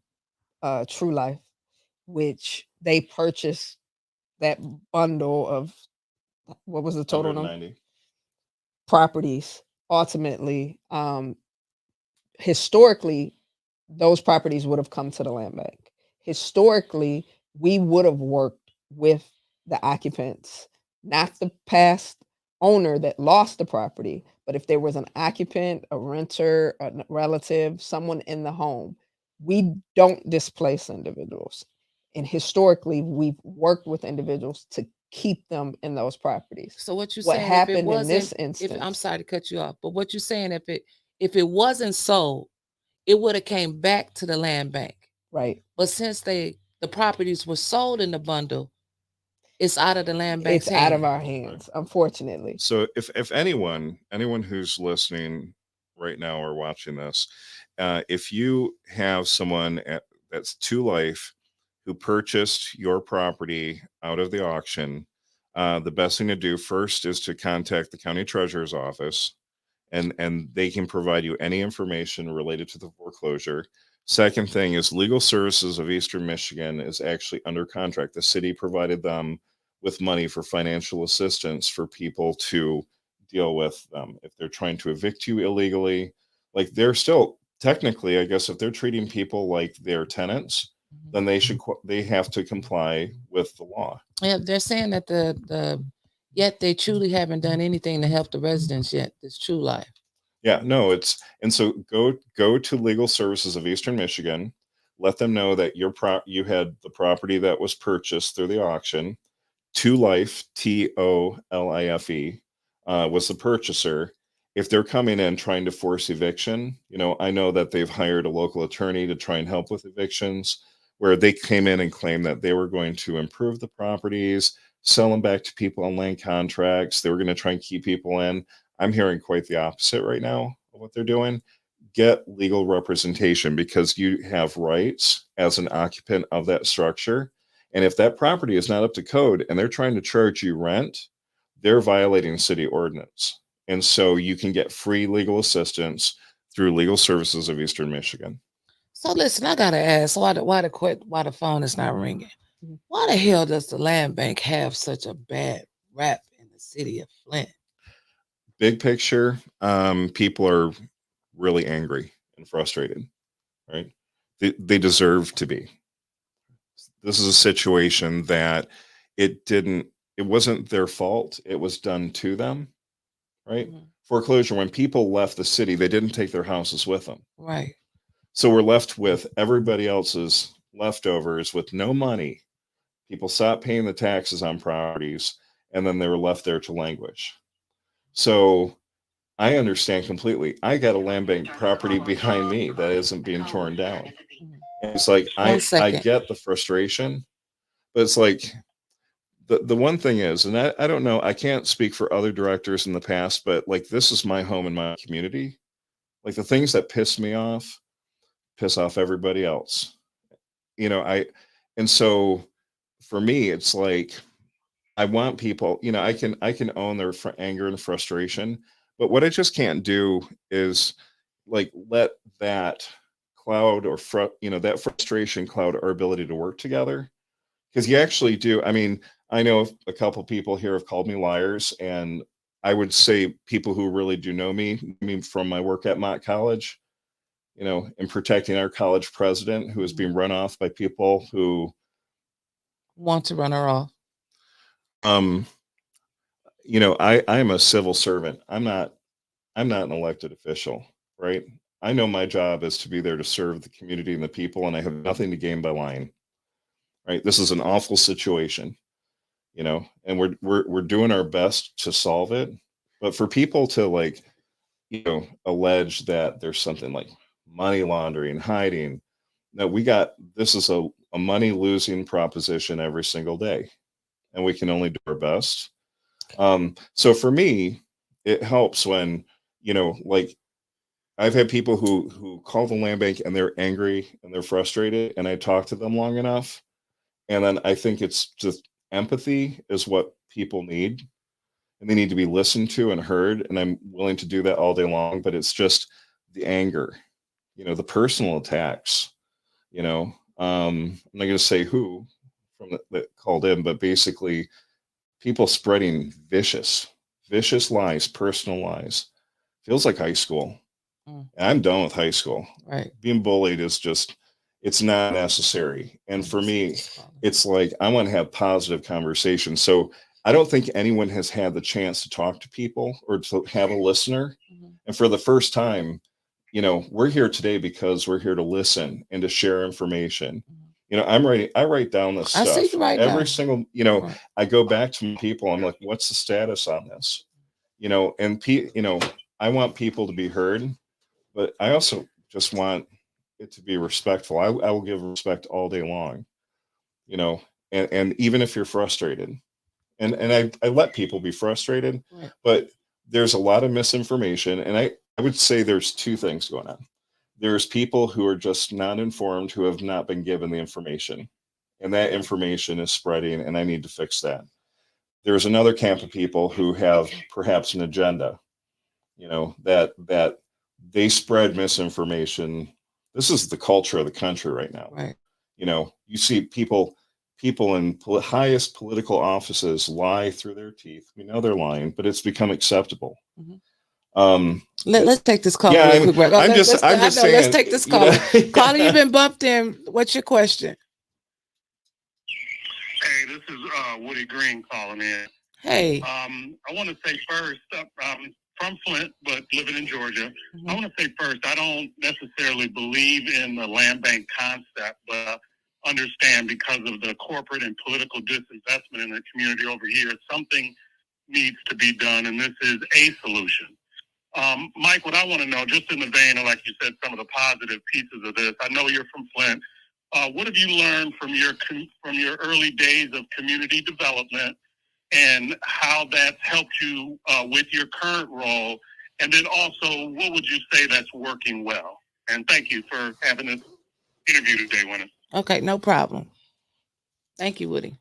True Life, which they purchased that bundle of what was the total number? 190. Properties. Ultimately, historically, those properties would have come to the land bank. Historically, we would have worked with the occupants, not the past owner that lost the property, but if there was an occupant, a renter, a relative, someone in the home, we don't displace individuals. And historically, we've worked with individuals to keep them in those properties. So what you What saying if it happened in this wasn't if I'm instance, sorry to cut you off, but what you saying if it wasn't sold, it would have came back to the land bank. right? But since the properties were sold in the bundle, it's out of the land bank's It's out of hand. our hands, unfortunately. So if anyone who's listening right now or watching this, if you have someone that's to life who purchased your property out of the auction, the best thing to do first is to contact the county treasurer's office, and they can provide you any information related to the foreclosure. Second thing is Legal Services of Eastern Michigan is actually under contract. The city provided them with money for financial assistance for people to deal with them if they're trying to evict you illegally. Like they're still technically, I guess, if they're treating people like they're tenants, then they have to comply with the law. Yeah, they're saying that the yet they truly haven't done anything to help the residents yet. It's True Life. Yeah, no, it's and so go to Legal Services of Eastern Michigan, let them know that you had the property that was purchased through the auction. To Life, TOLIFE, was the purchaser. If they're coming in trying to force eviction, I know that they've hired a local attorney to try and help with evictions, where they came in and claimed that they were going to improve the properties, sell them back to people on land contracts. They were going to try and keep people in. I'm hearing quite the opposite right now of what they're doing. Get legal representation because you have rights as an occupant of that structure. And if that property is not up to code and they're trying to charge you rent, they're violating city ordinance. And so you can get free legal assistance through Legal Services of Eastern Michigan. So listen, I gotta ask, why the phone is not ringing? Mhm. Why the hell does the land bank have such a bad rap in the city of Flint? Big picture, people are really angry and frustrated, right? They deserve to be. This is a situation that it wasn't their fault. It was done to them, right? Mhm. Foreclosure, when people left the city, they didn't take their houses with them. Right. So we're left with everybody else's leftovers with no money. People stopped paying the taxes on properties, and then they were left there to languish. So I understand completely. I got a land bank property behind me that isn't being torn down. And it's like One I second. get the frustration, but it's like the one thing is, and I don't know, I can't speak for other directors in the past, but like this is my home and my community. Like the things that piss off everybody else. I and so for me, it's like I want people, I can own their anger and frustration, but what I just can't do is like let that cloud or that frustration cloud our ability to work together. Because you actually do. I mean, I know a couple people here have called me liars, and I would say people who really do know me, I mean, from my work at Mott College, in protecting our college president who is being run off by people who Want to run her off. um I am a civil servant. I'm not an elected official, right? I know my job is to be there to serve the community and the people, and I have nothing to gain by lying. Right? This is an awful situation, and we're doing our best to solve it. But for people to like, allege that there's something like money laundering, hiding, no, this is a money losing proposition every single day, and we can only do our best. So for me, it helps when, like I've had people who call the land bank and they're angry and they're frustrated, and I talk to them long enough, and then I think it's just empathy is what people need, and they need to be listened to and heard, and I'm willing to do that all day long. But it's just the anger, the personal attacks, I'm not going to say who that called in, but basically people spreading vicious lies, personal lies. Feels like high school. Mm. And I'm done with high school. Right. Being bullied is just, it's not necessary. And for me, it's like I want to have positive conversations. So I don't think anyone has had the chance to talk to people or to have a listener. Mhm. And for the first time, we're here today because we're here to listen and to share information. I write down this I stuff see you right every now. single, Right. I go back to people. I'm like, what's the status on this? I want people to be heard, but I also just want it to be respectful. I will give respect all day long, you know, and even if you're frustrated, and I let people be frustrated, Right. but there's a lot of misinformation, and I would say there's two things going on. There's people who are just not informed, who have not been given the information, and that information is spreading, and I need to fix that. There's another camp of people who have perhaps an agenda, that they spread misinformation. This is the culture of the country right now. Right. You see people in highest political offices lie through their teeth. We know they're lying, but it's become acceptable. Mhm. Um, Let's take this call yeah, real quick. Right? I'm just Let's saying. take this call. Caller, you've been bumped in. What's your question? Hey, this is Woody Green calling in. Hey. I want to say first, from Flint, but living in Georgia. Mhm. I want to say first, I don't necessarily believe in the land bank concept, but understand because of the corporate and political disinvestment in the community over here, something needs to be done, and this is a solution. Mike, what I want to know, just in the vein of, like you said, some of the positive pieces of this, I know you're from Flint. What have you learned from your early days of community development, and how that's helped you with your current role? And then also, what would you say that's working well? And thank you for having this interview today, Winner. Okay, no problem. Thank you, Woody.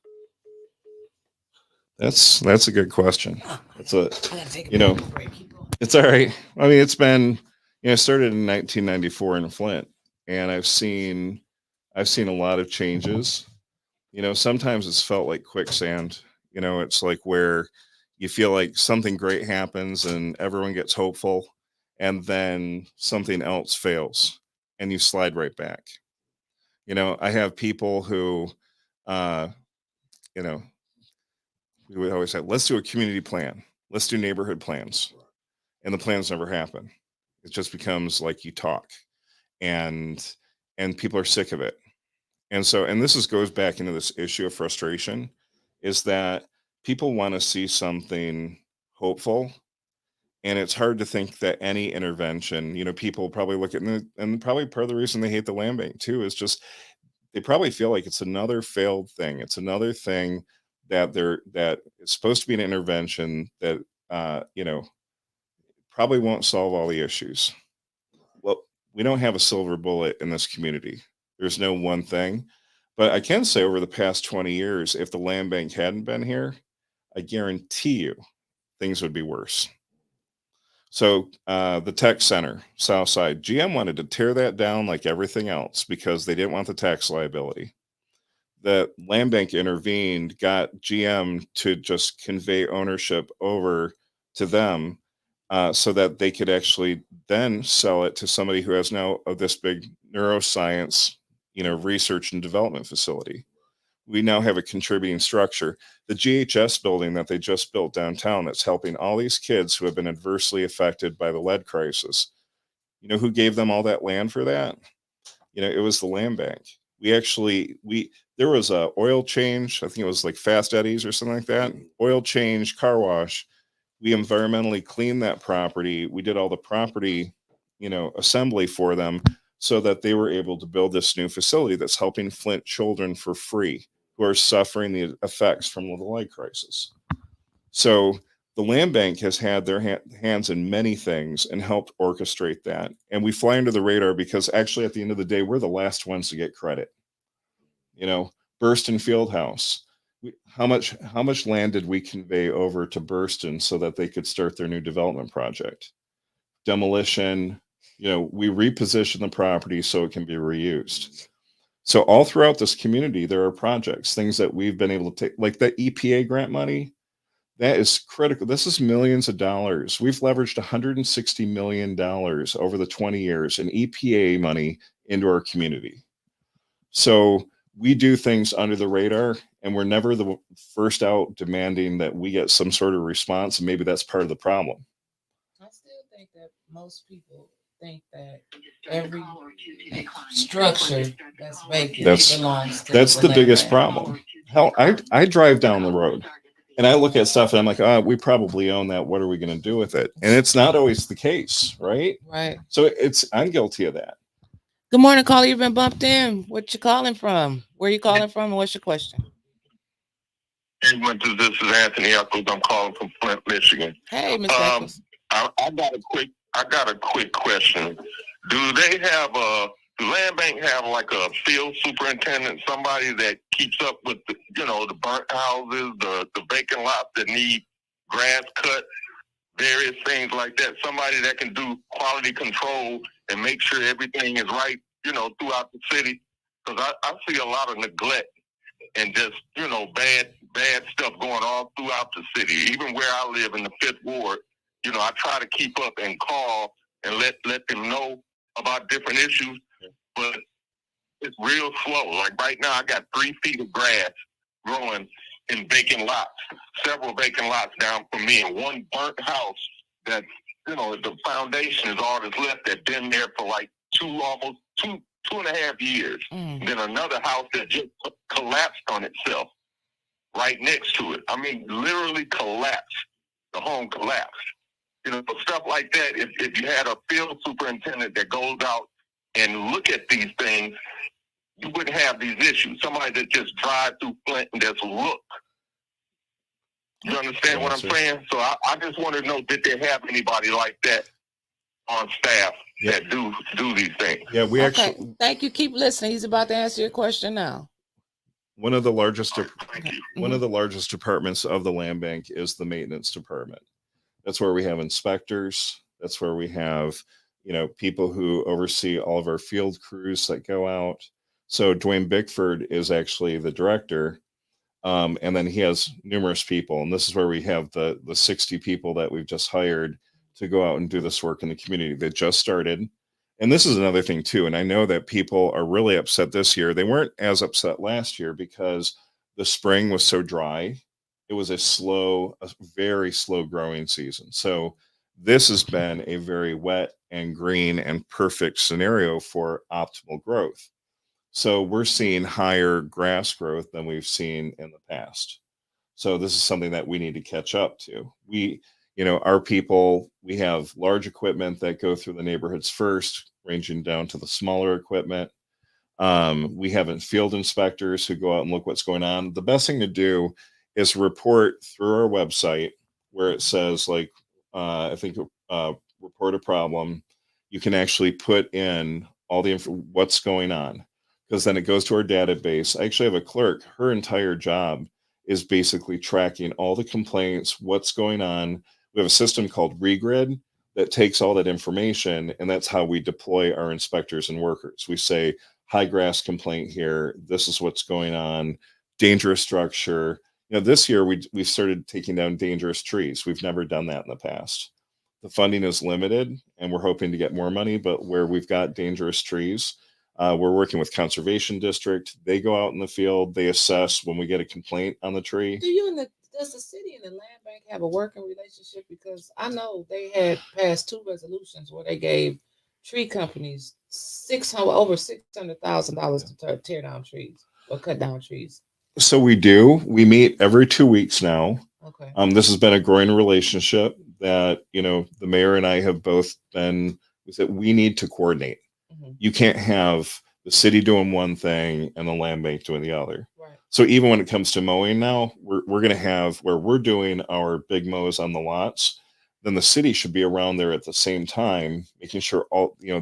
That's a good question. It's a, I gotta take break. Keep going. it's all right. I mean, it's been, I started in 1994 in Flint, and I've seen a lot of changes. Sometimes it's felt like quicksand. It's like where you feel like something great happens and everyone gets hopeful, and then something else fails and you slide right back. I have people who, uh, you know, we would always say, let's do a community plan, let's do neighborhood plans. And the plans never happen. It just becomes like you talk, and people are sick of it. And so, and goes back into this issue of frustration, is that people want to see something hopeful. And it's hard to think that any intervention, people probably look at, and probably part of the reason they hate the land bank too, is just, they probably feel like it's another failed thing. It's another thing that is supposed to be an intervention that, probably won't solve all the issues. Well, we don't have a silver bullet in this community. There's no one thing. But I can say over the past 20 years, if the land bank hadn't been here, I guarantee you things would be worse. So the tech center, Southside, GM wanted to tear that down like everything else because they didn't want the tax liability. The land bank intervened, got GM to just convey ownership over to them, so that they could actually then sell it to somebody who has now this big neuroscience, research and development facility. We now have a contributing structure. The GHS building that they just built downtown, that's helping all these kids who have been adversely affected by the lead crisis. You know who gave them all that land for that? It was the land bank. There was a oil change. I think it was like Fast Eddie's or something like that. Oil change, car wash. We environmentally cleaned that property. We did all the property, assembly for them, so that they were able to build this new facility that's helping Flint children for free who are suffering the effects from the lead crisis. So the land bank has had their hands in many things and helped orchestrate that. And we fly under the radar because actually at the end of the day, we're the last ones to get credit. Burston Fieldhouse. How much land did we convey over to Burston so that they could start their new development project? Demolition, We reposition the property so it can be reused. So all throughout this community, there are projects, things that we've been able to take, like that EPA grant money. That is critical. This is millions of dollars. We've leveraged $160 million over the 20 years in EPA money into our community. So we do things under the radar, and we're never the first out demanding that we get some sort of response. And maybe that's part of the problem. I still think that most people think that every structure that's vacant belongs to That's the land biggest bank. problem. Hell, I drive down the road and I look at stuff and I'm like, oh, we probably own that. What are we going to do with it? And it's not always the case, right? Right. So I'm guilty of that. Good morning, caller. You've been bumped in. What you calling from? Where you calling from? And what's your question? Hey, Winters, this is Anthony Eccles. I'm calling from Flint, Michigan. Hey, Mr. Eccles. I got a quick question. Do they have do Landbank have like a field superintendent, somebody that keeps up with the burnt houses, the vacant lots that need grass cut, various things like that? Somebody that can do quality control and make sure everything is right, throughout the city. Because I see a lot of neglect and just, bad stuff going all throughout the city. Even where I live in the 5th Ward, I try to keep up and call and let them know about different issues, but it's real slow. Like right now, I got 3 feet of grass growing in vacant lots, several vacant lots down from me, and one burnt house that, the foundation is all that's left that's been there for like almost two and a half years. Then another house that just collapsed on itself right next to it. I mean, literally collapsed. The home collapsed. Stuff like that. If you had a field superintendent that goes out and look at these things, you wouldn't have these issues. Somebody that just drive through Flint and just look. You understand what I'm saying? So I just want to know, did they have anybody like that on staff that do these things? Yeah, we Okay. actually. Thank you. Keep listening. He's about to answer your question now. One of the largest Mm-hmm. one of the largest departments of the land bank is the maintenance department. That's where we have inspectors. That's where we have, people who oversee all of our field crews that go out. So Dwayne Bickford is actually the director. And then he has numerous people. And this is where we have the 60 people that we've just hired to go out and do this work in the community that just started. And this is another thing too. And I know that people are really upset this year. They weren't as upset last year because the spring was so dry. It was a very slow growing season. So this has been a very wet and green and perfect scenario for optimal growth. So we're seeing higher grass growth than we've seen in the past. So this is something that we need to catch up to. Our people, we have large equipment that go through the neighborhoods first, ranging down to the smaller equipment. We have field inspectors who go out and look what's going on. The best thing to do is report through our website where it says report a problem. You can actually put in all the what's going on, because then it goes to our database. I actually have a clerk. Her entire job is basically tracking all the complaints, what's going on. We have a system called Regrid that takes all that information, and that's how we deploy our inspectors and workers. We say, high grass complaint here. This is what's going on. Dangerous structure. This year we've started taking down dangerous trees. We've never done that in the past. The funding is limited, and we're hoping to get more money. But where we've got dangerous trees, we're working with Conservation District. They go out in the field. They assess when we get a complaint on the tree. Does the city and the land bank have a working relationship? Because I know they had passed 2 resolutions where they gave tree companies over $600,000 to tear down trees or cut down trees. So we do. We meet every 2 weeks now. Okay. This has been a growing relationship that the mayor and I have both been. We said we need to coordinate. Mm-hmm. You can't have the city doing one thing and the land bank doing the other. Right. So even when it comes to mowing now, we're going to have where we're doing our big mows on the lots, then the city should be around there at the same time, making sure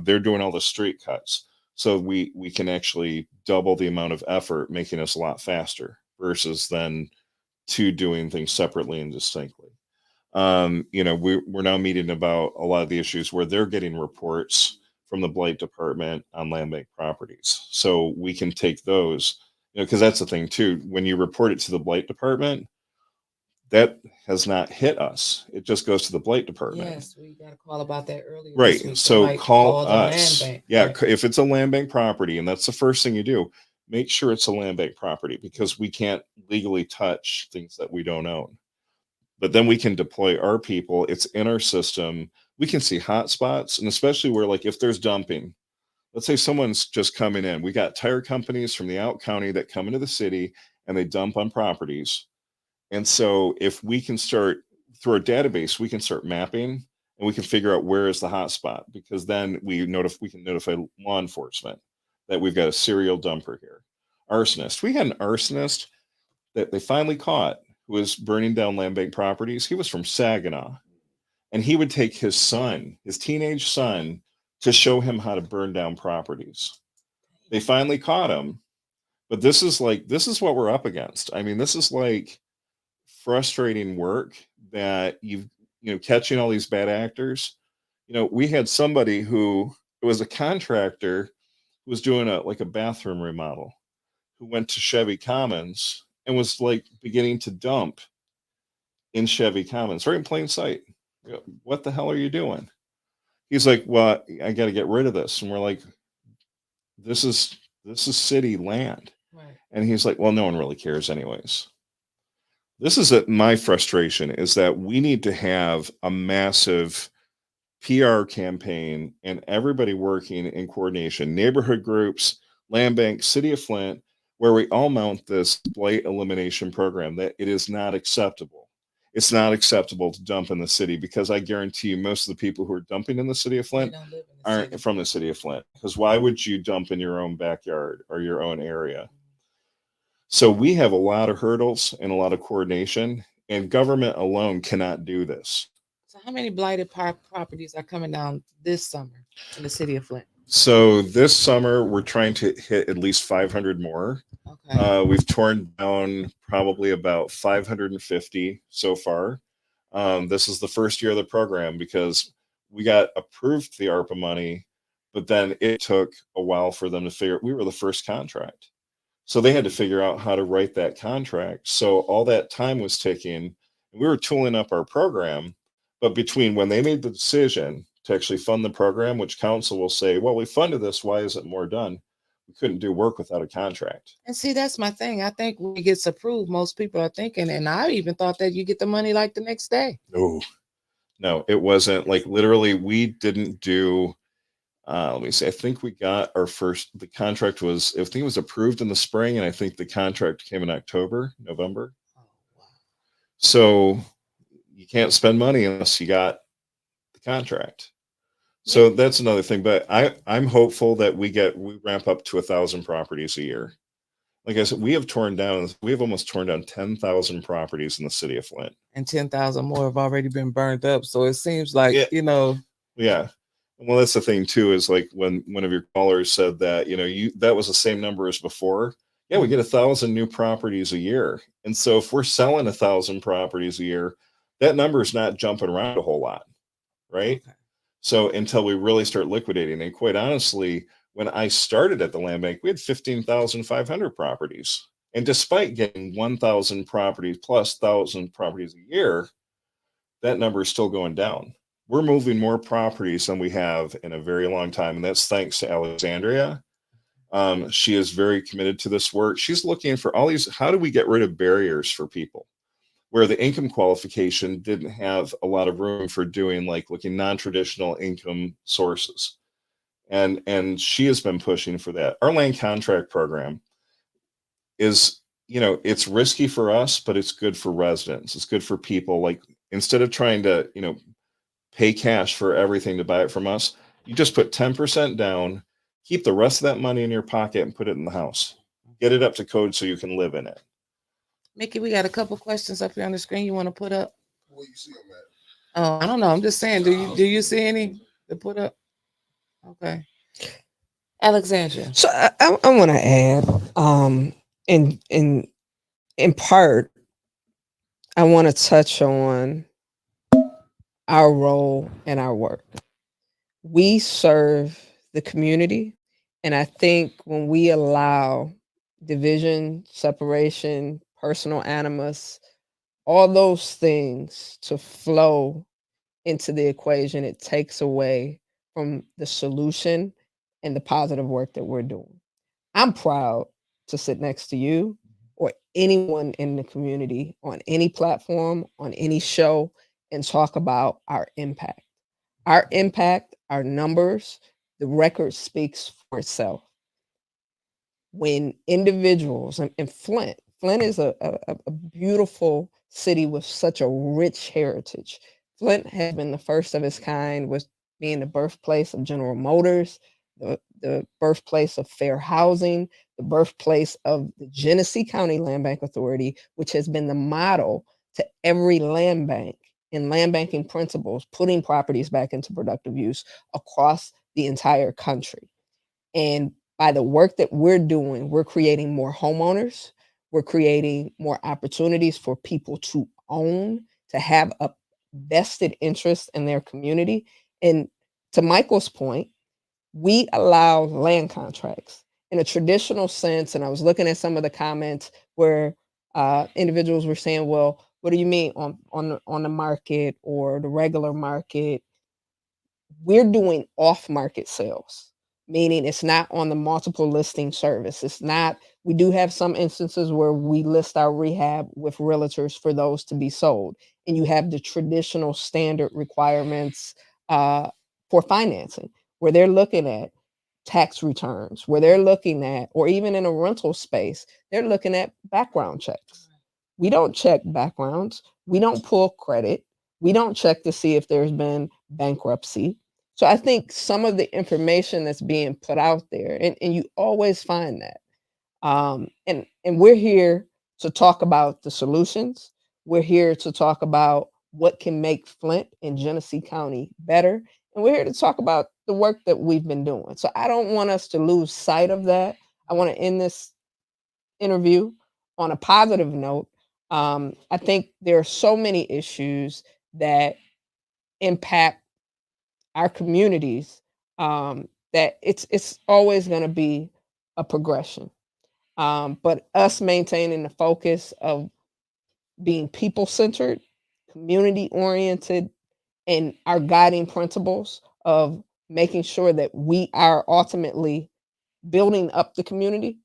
they're doing all the street cuts. So we can actually double the amount of effort, making us a lot faster versus then 2 doing things separately and distinctly. We're now meeting about a lot of the issues where they're getting reports from the blight department on land bank properties. So we can take those, because that's the thing too. When you report it to the blight department, that has not hit us. It just goes to the blight department. Yes, we got a call about that earlier. This Right. week. So Somebody call called the land us. bank. Yeah. Right. If it's a land bank property, and that's the first thing you do, make sure it's a land bank property, because we can't legally touch things that we don't own. But then we can deploy our people. It's in our system. We can see hot spots, and especially where, like, if there's dumping, let's say someone's just coming in. We got tire companies from the out county that come into the city and they dump on properties. And so if we can start through our database, we can start mapping and we can figure out where is the hot spot, because then we can notify law enforcement that we've got a serial dumper here. Arsonist. We had an arsonist that they finally caught who was burning down land bank properties. He was from Saginaw, and he would take his son, his teenage son, to show him how to burn down properties. They finally caught him, but this is what we're up against. I mean, this is like frustrating work that catching all these bad actors. We had somebody who was a contractor who was doing a bathroom remodel, who went to Chevy Commons and was like beginning to dump in Chevy Commons right in plain sight. What the hell are you doing? He's like, well, I got to get rid of this. And we're like, this is city land. Right. And he's like, well, no one really cares anyways. This is my frustration, is that we need to have a massive PR campaign and everybody working in coordination, neighborhood groups, land bank, city of Flint, where we all mount this blight elimination program, that it is not acceptable. It's not acceptable to dump in the city, because I guarantee you most of the people who are dumping in the city of Flint aren't from the city of Flint. Because why would you dump in your own backyard or your own area? So we have a lot of hurdles and a lot of coordination, and government alone cannot do this. So how many blighted properties are coming down this summer in the city of Flint? So this summer, we're trying to hit at least 500 more. Okay. We've torn down probably about 550 so far. This is the first year of the program, because we got approved the ARPA money, but then it took a while for them to figure. We were the first contract, so they had to figure out how to write that contract. So all that time was ticking. We were tooling up our program, but between when they made the decision to actually fund the program, which council will say, well, we funded this, why isn't more done? We couldn't do work without a contract. And see, that's my thing. I think when it gets approved, most people are thinking, and I even thought that you get the money like the next day. No, it wasn't. Like, literally, we didn't do, let me see, I think we got the contract was, I think it was approved in the spring, and I think the contract came in November. Oh, wow. So you can't spend money unless you got the contract. So that's another thing. But I'm hopeful that we ramp up to 1,000 properties a year. Like I said, we have almost torn down 10,000 properties in the city of Flint. And 10,000 more have already been burned up. So it seems like, Yeah. Well, that's the thing too, is like when one of your callers said that, that was the same number as before. Yeah, we get 1,000 new properties a year. And so if we're selling 1,000 properties a year, that number is not jumping around a whole lot. Right. Okay. So until we really start liquidating, and quite honestly, when I started at the land bank, we had 15,500 properties. And despite getting 1,000 properties plus 1,000 properties a year, that number is still going down. We're moving more properties than we have in a very long time. And that's thanks to Alexandria. She is very committed to this work. She's looking for all these, how do we get rid of barriers for people where the income qualification didn't have a lot of room for doing, like looking non-traditional income sources. And she has been pushing for that. Our land contract program is, it's risky for us, but it's good for residents. It's good for people. Like, instead of trying to, pay cash for everything to buy it from us, you just put 10% down, keep the rest of that money in your pocket and put it in the house. Get it up to code so you can live in it. Mickey, we got a couple questions up here on the screen you want to put up? What you see on that? Oh, I don't know. I'm just saying, do you see any to put up? Okay. Alexandria. So I want to add, in part, I want to touch on our role and our work. We serve the community. And I think when we allow division, separation, personal animus, all those things to flow into the equation, it takes away from the solution and the positive work that we're doing. I'm proud to sit next to you or anyone in the community on any platform, on any show, and talk about our impact. Our impact, our numbers, the record speaks for itself. When individuals and Flint is a beautiful city with such a rich heritage. Flint has been the first of its kind with being the birthplace of General Motors, the birthplace of fair housing, the birthplace of the Genesee County Land Bank Authority, which has been the model to every land bank in land banking principles, putting properties back into productive use across the entire country. And by the work that we're doing, we're creating more homeowners. We're creating more opportunities for people to own, to have a vested interest in their community. And to Michael's point, we allow land contracts in a traditional sense. And I was looking at some of the comments where individuals were saying, well, what do you mean on the market or the regular market? We're doing off market sales, meaning it's not on the multiple listing service. It's not, we do have some instances where we list our rehab with realtors for those to be sold. And you have the traditional standard requirements for financing, where they're looking at tax returns, where they're looking at, or even in a rental space, they're looking at background checks. We don't check backgrounds. We don't pull credit. We don't check to see if there's been bankruptcy. So I think some of the information that's being put out there, and you always find that. And we're here to talk about the solutions. We're here to talk about what can make Flint and Genesee County better. And we're here to talk about the work that we've been doing. So I don't want us to lose sight of that. I want to end this interview on a positive note. I think there are so many issues that impact our communities, that it's always going to be a progression. But us maintaining the focus of being people centered, community oriented, and our guiding principles of making sure that we are ultimately building up the community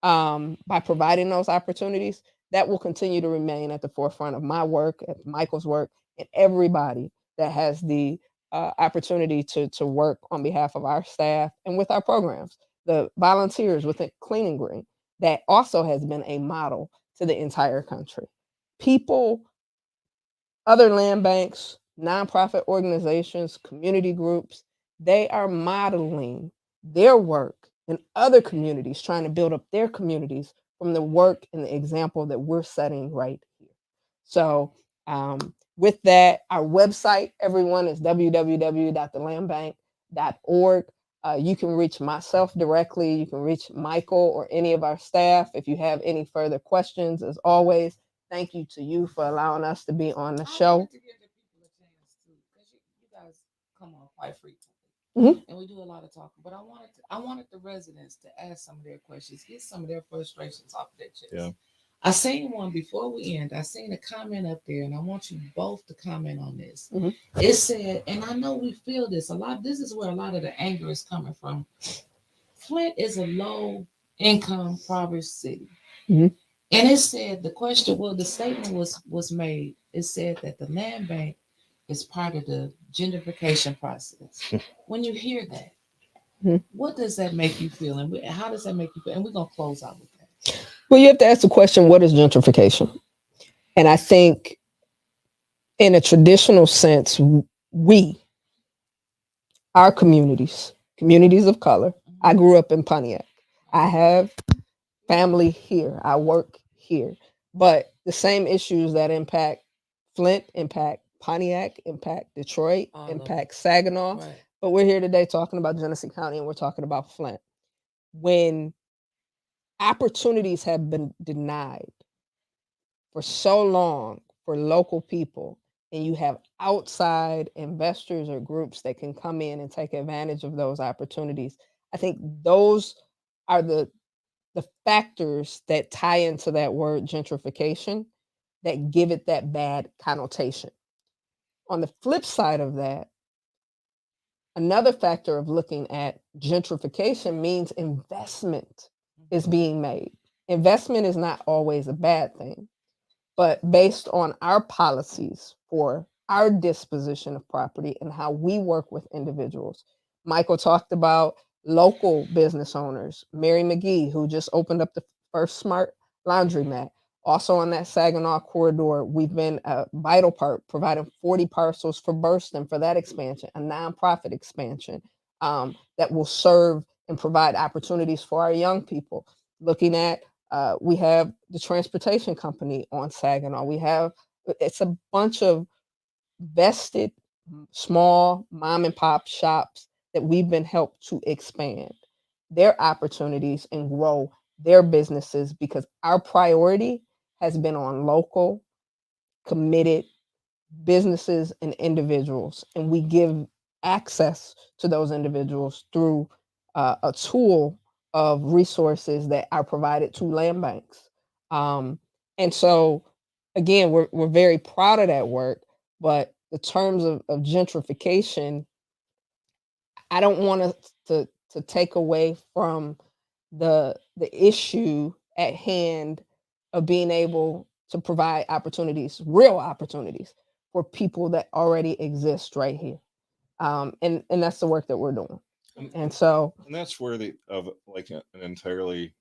by providing those opportunities, that will continue to remain at the forefront of my work, at Michael's work, and everybody that has the opportunity to work on behalf of our staff and with our programs. The volunteers within Clean and Green, that also has been a model to the entire country. People, other land banks, nonprofit organizations, community groups, they are modeling their work in other communities, trying to build up their communities from the work and the example that we're setting right here. So with that, our website, everyone, is www.thelandbank.org. You can reach myself directly. You can reach Michael or any of our staff if you have any further questions. As always, thank you to you for allowing us to be on the show. To give the people a chance too, because you guys come on quite frequently, and we do a lot of talking. But I wanted the residents to ask some of their questions, get some of their frustrations off their chest. Yeah. I seen one before we end. I seen a comment up there, and I want you both to comment on this. It said, and I know we feel this a lot. This is where a lot of the anger is coming from. Flint is a low income, impoverished city. And it said the question, well, the statement was made. It said that the land bank is part of the gentrification process. When you hear that, what does that make you feel, and how does that make you feel? And we're gonna close out with that. Well, you have to ask the question, what is gentrification? And I think in a traditional sense, our communities of color, I grew up in Pontiac. I have family here. I work here. But the same issues that impact Flint, impact Pontiac, impact Detroit, impact Saginaw. Right. But we're here today talking about Genesee County, and we're talking about Flint. When opportunities have been denied for so long for local people, and you have outside investors or groups that can come in and take advantage of those opportunities. I think those are the factors that tie into that word gentrification that give it that bad connotation. On the flip side of that, another factor of looking at gentrification means investment is being made. Investment is not always a bad thing, but based on our policies for our disposition of property and how we work with individuals. Michael talked about local business owners, Mary McGee, who just opened up the first smart laundromat. Also on that Saginaw corridor, we've been a vital part, providing 40 parcels for Burston for that expansion, a nonprofit expansion that will serve and provide opportunities for our young people. Looking at, we have the transportation company on Saginaw. It's a bunch of vested small mom and pop shops that we've been helped to expand their opportunities and grow their businesses because our priority has been on local, committed businesses and individuals. And we give access to those individuals through a tool of resources that are provided to land banks. And so, again, we're very proud of that work, but the terms of gentrification, I don't want us to take away from the issue at hand of being able to provide opportunities, real opportunities for people that already exist right here. And that's the work that we're doing. And so, And that's worthy of like an entirely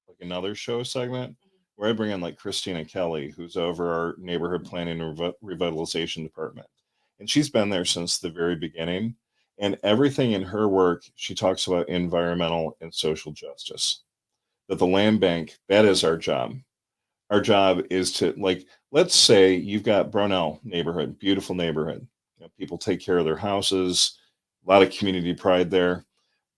like another show segment where I bring in like Christina Kelly, who's over our neighborhood planning and revitalization department. And she's been there since the very beginning. And everything in her work, she talks about environmental and social justice. That the land bank, that is our job. Our job is to like, let's say you've got Brownell neighborhood, beautiful neighborhood. You know, people take care of their houses, a lot of community pride there.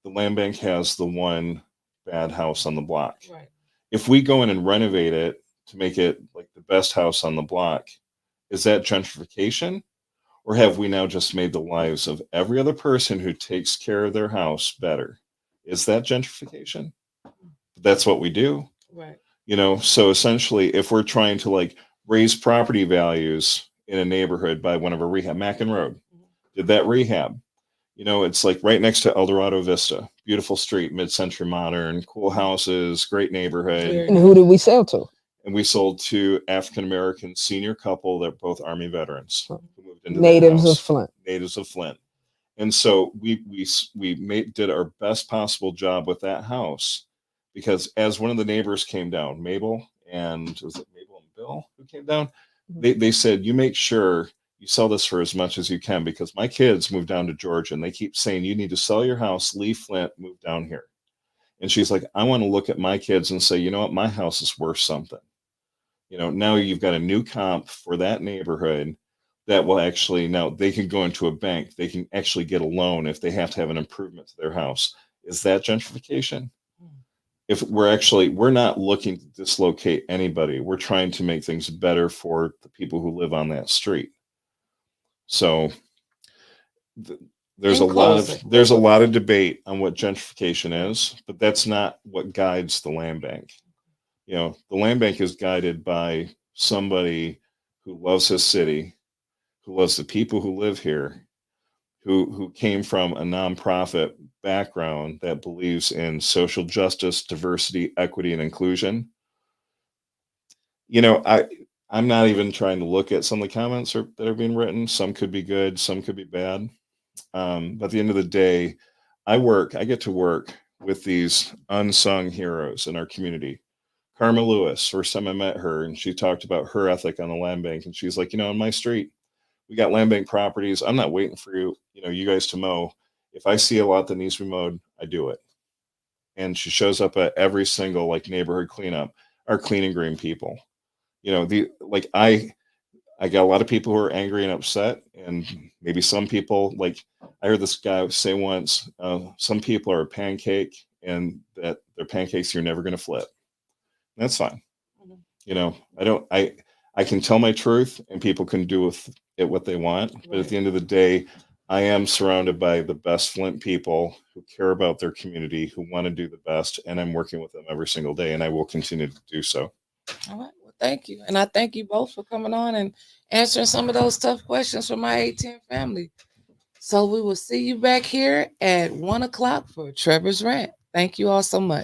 The land bank has the one bad house on the block. Right. If we go in and renovate it to make it like the best house on the block, is that gentrification? Or have we now just made the lives of every other person who takes care of their house better? Is that gentrification? That's what we do. Right. You know, so essentially, if we're trying to like raise property values in a neighborhood by one of our rehab, Mackin Road, did that rehab? You know, it's like right next to El Dorado Vista, beautiful street, mid-century modern, cool houses, great neighborhood. Very and who did we sell to? And we sold to African American senior couple that are both Army veterans who moved into that Natives of house. Flint. Natives of Flint. And so we did our best possible job with that house because as one of the neighbors came down, Mabel and was it Mabel and Bill who came down? They said, you make sure you sell this for as much as you can because my kids moved down to Georgia and they keep saying you need to sell your house, leave Flint, move down here. And she's like, I want to look at my kids and say, you know what, my house is worth something. You know, now you've got a new comp for that neighborhood that will actually now they can go into a bank. They can actually get a loan if they have to have an improvement to their house. Is that gentrification? If we're not looking to dislocate anybody, we're trying to make things better for the people who live on that street. So there's a lot of debate on what gentrification is, but that's not what guides the land bank. You know, the land bank is guided by somebody who loves his city, who loves the people who live here, who came from a nonprofit background that believes in social justice, diversity, equity, and inclusion. You know, I'm not even trying to look at some of the comments that are being written. Some could be good, some could be bad. But at the end of the day, I get to work with these unsung heroes in our community. Karma Lewis, first time I met her, and she talked about her ethic on the land bank. And she's like, you know, on my street, we got land bank properties. I'm not waiting for you guys to mow. If I see a lot that needs to be mowed, I do it. And she shows up at every single like neighborhood cleanup, our clean and green people. You know, I got a lot of people who are angry and upset, and maybe some people like I heard this guy say once, some people are a pancake, and that they're pancakes you're never going to flip. That's fine. You know, I can tell my truth and people can do with it what they want. But at the end of the day, I am surrounded by the best Flint people who care about their community, who want to do the best, and I'm working with them every single day, and I will continue to do so. All right. Well, thank you. And I thank you both for coming on and answering some of those tough questions from my 810 family. So we will see you back here at 1 o'clock for Trevor's Rant. Thank you all so much.